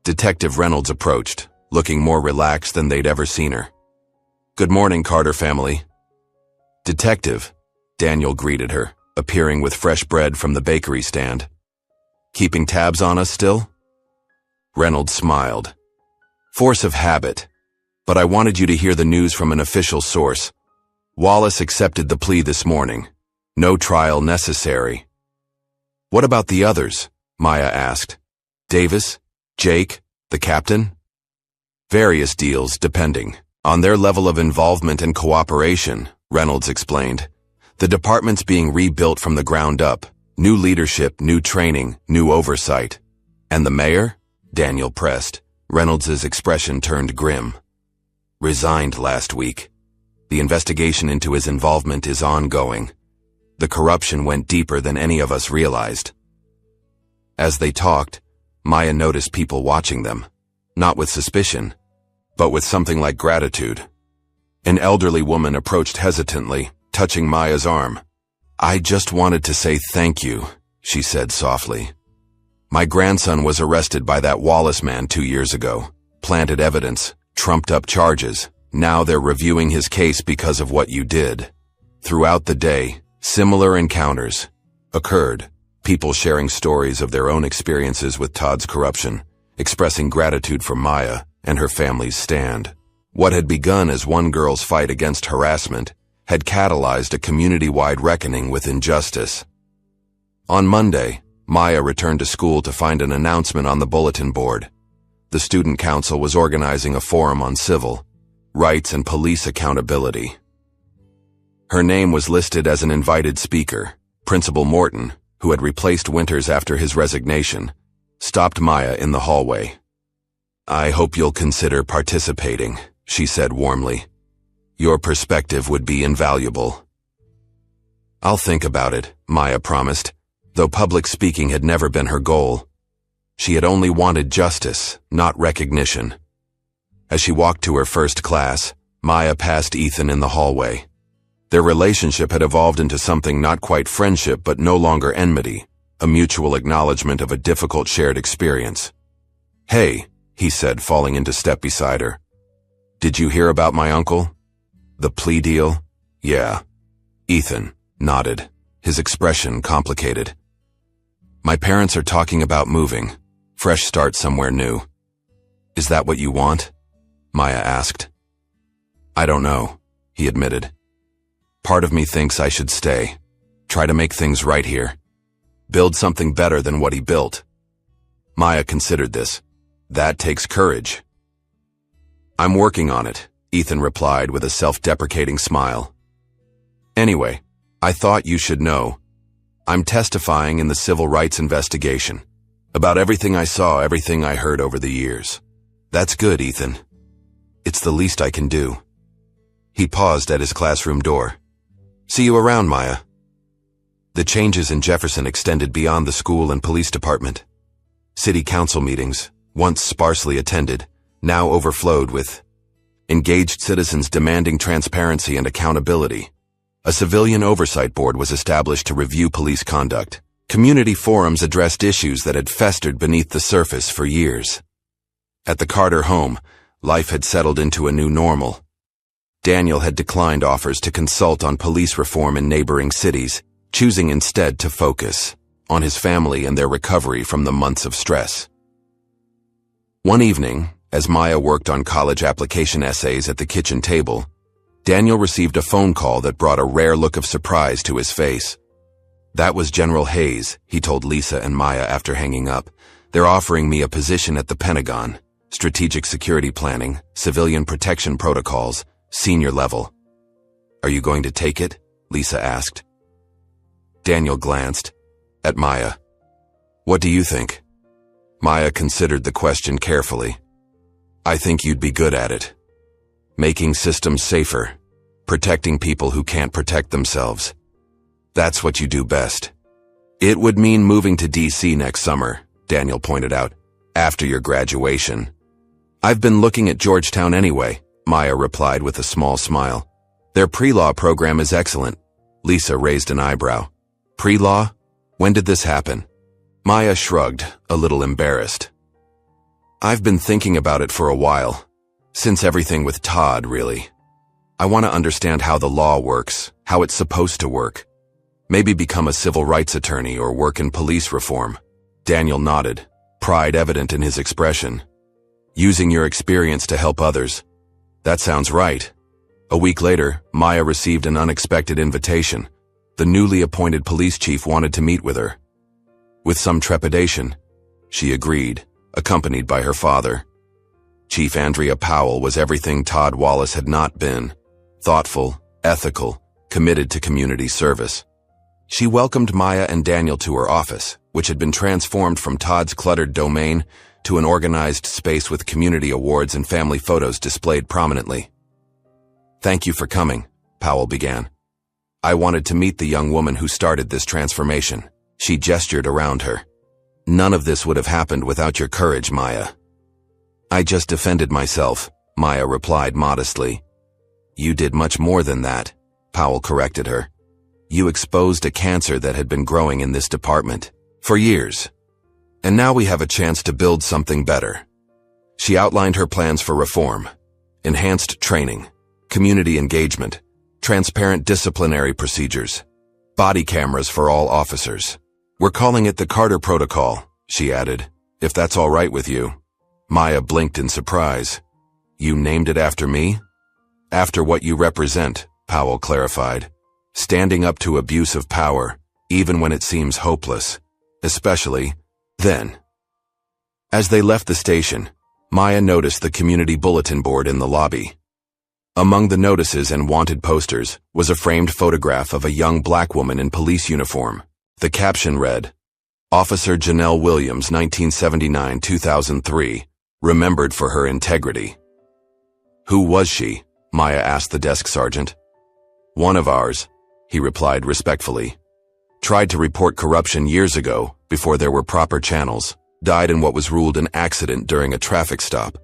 Detective Reynolds approached, looking more relaxed than they'd ever seen her. "Good morning, Carter family." "Detective," Daniel greeted her, appearing with fresh bread from the bakery stand. "Keeping tabs on us still?" Reynolds smiled. "Force of habit. But I wanted you to hear the news from an official source. Wallace accepted the plea this morning. No trial necessary." "What about the others?" Maya asked. "Davis? Jake? The captain?" "Various deals, depending on their level of involvement and cooperation," Reynolds explained. "The department's being rebuilt from the ground up. New leadership, new training, new oversight." "And the mayor?" Daniel pressed. Reynolds's expression turned grim. "Resigned last week. The investigation into his involvement is ongoing. The corruption went deeper than any of us realized." As they talked, Maya noticed people watching them, not with suspicion, but with something like gratitude. An elderly woman approached hesitantly, touching Maya's arm. "I just wanted to say thank you," she said softly. "My grandson was arrested by that Wallace man 2 years ago. Planted evidence, trumped up charges. Now they're reviewing his case because of what you did." Throughout the day, similar encounters occurred, people sharing stories of their own experiences with Todd's corruption, expressing gratitude for Maya and her family's stand. What had begun as one girl's fight against harassment had catalyzed a community-wide reckoning with injustice. On Monday, Maya returned to school to find an announcement on the bulletin board. The student council was organizing a forum on civil rights and police accountability. Her name was listed as an invited speaker. Principal Morton, who had replaced Winters after his resignation, stopped Maya in the hallway. "I hope you'll consider participating," she said warmly. "Your perspective would be invaluable." "I'll think about it," Maya promised, though public speaking had never been her goal. She had only wanted justice, not recognition. As she walked to her first class, Maya passed Ethan in the hallway. Their relationship had evolved into something not quite friendship but no longer enmity, a mutual acknowledgement of a difficult shared experience. "Hey," he said, falling into step beside her. Did you hear about my uncle? The plea deal? Yeah. Ethan nodded, his expression complicated. My parents are talking about moving. Fresh start somewhere new. Is that what you want? Maya asked. I don't know, he admitted. Part of me thinks I should stay. Try to make things right here. Build something better than what he built. Maya considered this. That takes courage. I'm working on it, Ethan replied with a self-deprecating smile. Anyway, I thought you should know. I'm testifying in the civil rights investigation. About everything I saw, everything I heard over the years. That's good, Ethan. It's the least I can do. He paused at his classroom door. See you around, Maya. The changes in Jefferson extended beyond the school and police department. City council meetings, once sparsely attended, now overflowed with engaged citizens demanding transparency and accountability. A civilian oversight board was established to review police conduct. Community forums addressed issues that had festered beneath the surface for years. At the Carter home, life had settled into a new normal. Daniel had declined offers to consult on police reform in neighboring cities, choosing instead to focus on his family and their recovery from the months of stress. One evening, as Maya worked on college application essays at the kitchen table, Daniel received a phone call that brought a rare look of surprise to his face. That was General Hayes, he told Lisa and Maya after hanging up. They're offering me a position at the Pentagon, strategic security planning, civilian protection protocols, senior level. Are you going to take it? Lisa asked. Daniel glanced at Maya. What do you think? Maya considered the question carefully. I think you'd be good at it. Making systems safer, protecting people who can't protect themselves. That's what you do best. It would mean moving to D.C. next summer, Daniel pointed out, after your graduation. I've been looking at Georgetown anyway, Maya replied with a small smile. Their pre-law program is excellent. Lisa raised an eyebrow. Pre-law? When did this happen? Maya shrugged, a little embarrassed. I've been thinking about it for a while. Since everything with Todd, really. I want to understand how the law works, how it's supposed to work. Maybe become a civil rights attorney or work in police reform. Daniel nodded, pride evident in his expression. Using your experience to help others. That sounds right. A week later, Maya received an unexpected invitation. The newly appointed police chief wanted to meet with her. With some trepidation, she agreed, accompanied by her father. Chief Andrea Powell was everything Todd Wallace had not been. Thoughtful, ethical, committed to community service. She welcomed Maya and Daniel to her office, which had been transformed from Todd's cluttered domain to an organized space with community awards and family photos displayed prominently. Thank you for coming, Powell began. I wanted to meet the young woman who started this transformation. She gestured around her. None of this would have happened without your courage, Maya. I just defended myself, Maya replied modestly. You did much more than that, Powell corrected her. You exposed a cancer that had been growing in this department for years. And now we have a chance to build something better. She outlined her plans for reform, enhanced training, community engagement, transparent disciplinary procedures, body cameras for all officers. We're calling it the Carter Protocol, she added, if that's all right with you. Maya blinked in surprise. You named it after me? After what you represent, Powell clarified. Standing up to abuse of power, even when it seems hopeless. Especially then. As they left the station, Maya noticed the community bulletin board in the lobby. Among the notices and wanted posters was a framed photograph of a young black woman in police uniform. The caption read, Officer Janelle Williams, 1979-2003, remembered for her integrity. Who was she? Maya asked the desk sergeant. One of ours, he replied respectfully. Tried to report corruption years ago, before there were proper channels. Died in what was ruled an accident during a traffic stop.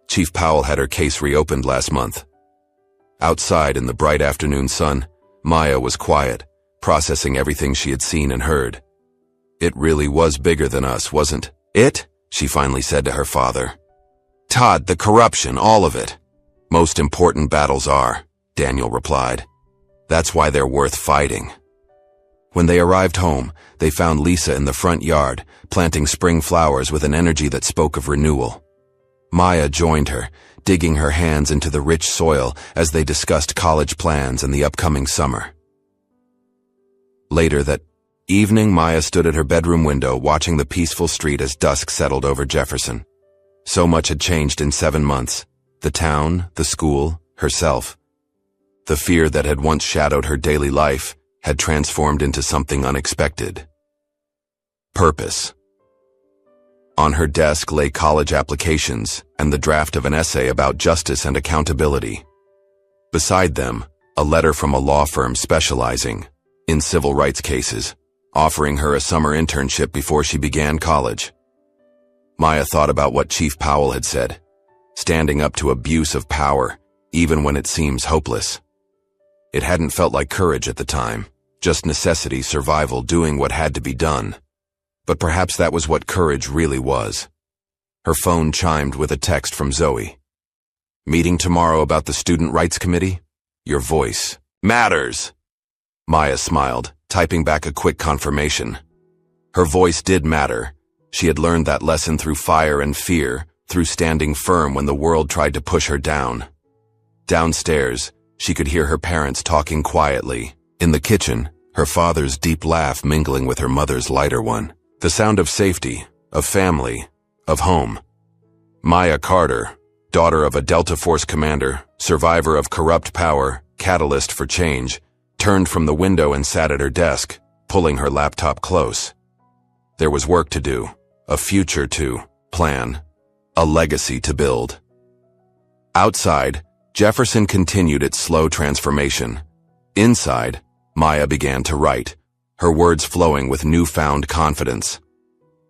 Chief Powell had her case reopened last month. Outside in the bright afternoon sun, Maya was quiet, processing everything she had seen and heard. It really was bigger than us, wasn't it? She finally said to her father. Todd, the corruption, all of it. Most important battles are, Daniel replied. That's why they're worth fighting. When they arrived home, they found Lisa in the front yard, planting spring flowers with an energy that spoke of renewal. Maya joined her, digging her hands into the rich soil as they discussed college plans and the upcoming summer. Later that evening, Maya stood at her bedroom window watching the peaceful street as dusk settled over Jefferson. So much had changed in 7 months. The town, the school, herself. The fear that had once shadowed her daily life had transformed into something unexpected. Purpose. On her desk lay college applications and the draft of an essay about justice and accountability. Beside them, a letter from a law firm specializing in civil rights cases, offering her a summer internship before she began college. Maya thought about what Chief Powell had said, standing up to abuse of power, even when it seems hopeless. It hadn't felt like courage at the time, just necessity, survival, doing what had to be done. But perhaps that was what courage really was. Her phone chimed with a text from Zoe. Meeting tomorrow about the Student Rights Committee? Your voice matters. Maya smiled, typing back a quick confirmation. Her voice did matter. She had learned that lesson through fire and fear, through standing firm when the world tried to push her down. Downstairs, she could hear her parents talking quietly. In the kitchen, her father's deep laugh mingling with her mother's lighter one. The sound of safety, of family, of home. Maya Carter, daughter of a Delta Force commander, survivor of corrupt power, catalyst for change, turned from the window and sat at her desk, pulling her laptop close. There was work to do, a future to plan, a legacy to build. Outside, Jefferson continued its slow transformation. Inside, Maya began to write, her words flowing with newfound confidence.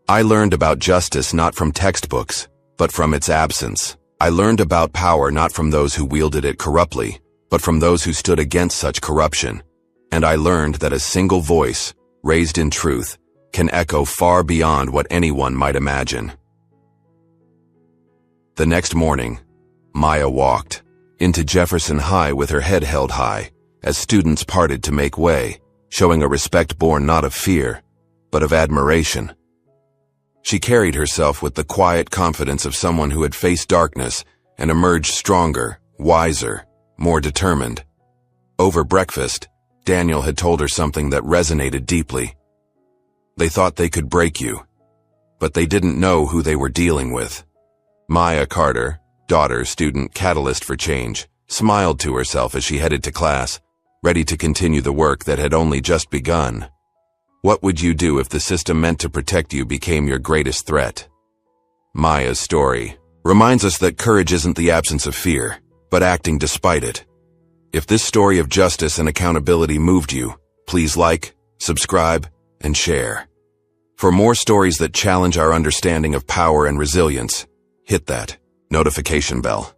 I learned about justice not from textbooks, but from its absence. I learned about power not from those who wielded it corruptly, but from those who stood against such corruption. And I learned that a single voice, raised in truth, can echo far beyond what anyone might imagine. The next morning, Maya walked into Jefferson High with her head held high, as students parted to make way, showing a respect born not of fear, but of admiration. She carried herself with the quiet confidence of someone who had faced darkness and emerged stronger, wiser, more determined. Over breakfast, Daniel had told her something that resonated deeply. They thought they could break you, but they didn't know who they were dealing with. Maya Carter, daughter, student, catalyst for change, smiled to herself as she headed to class, ready to continue the work that had only just begun. What would you do if the system meant to protect you became your greatest threat? Maya's story reminds us that courage isn't the absence of fear, but acting despite it. If this story of justice and accountability moved you, please like, subscribe, and share. For more stories that challenge our understanding of power and resilience, hit that notification bell.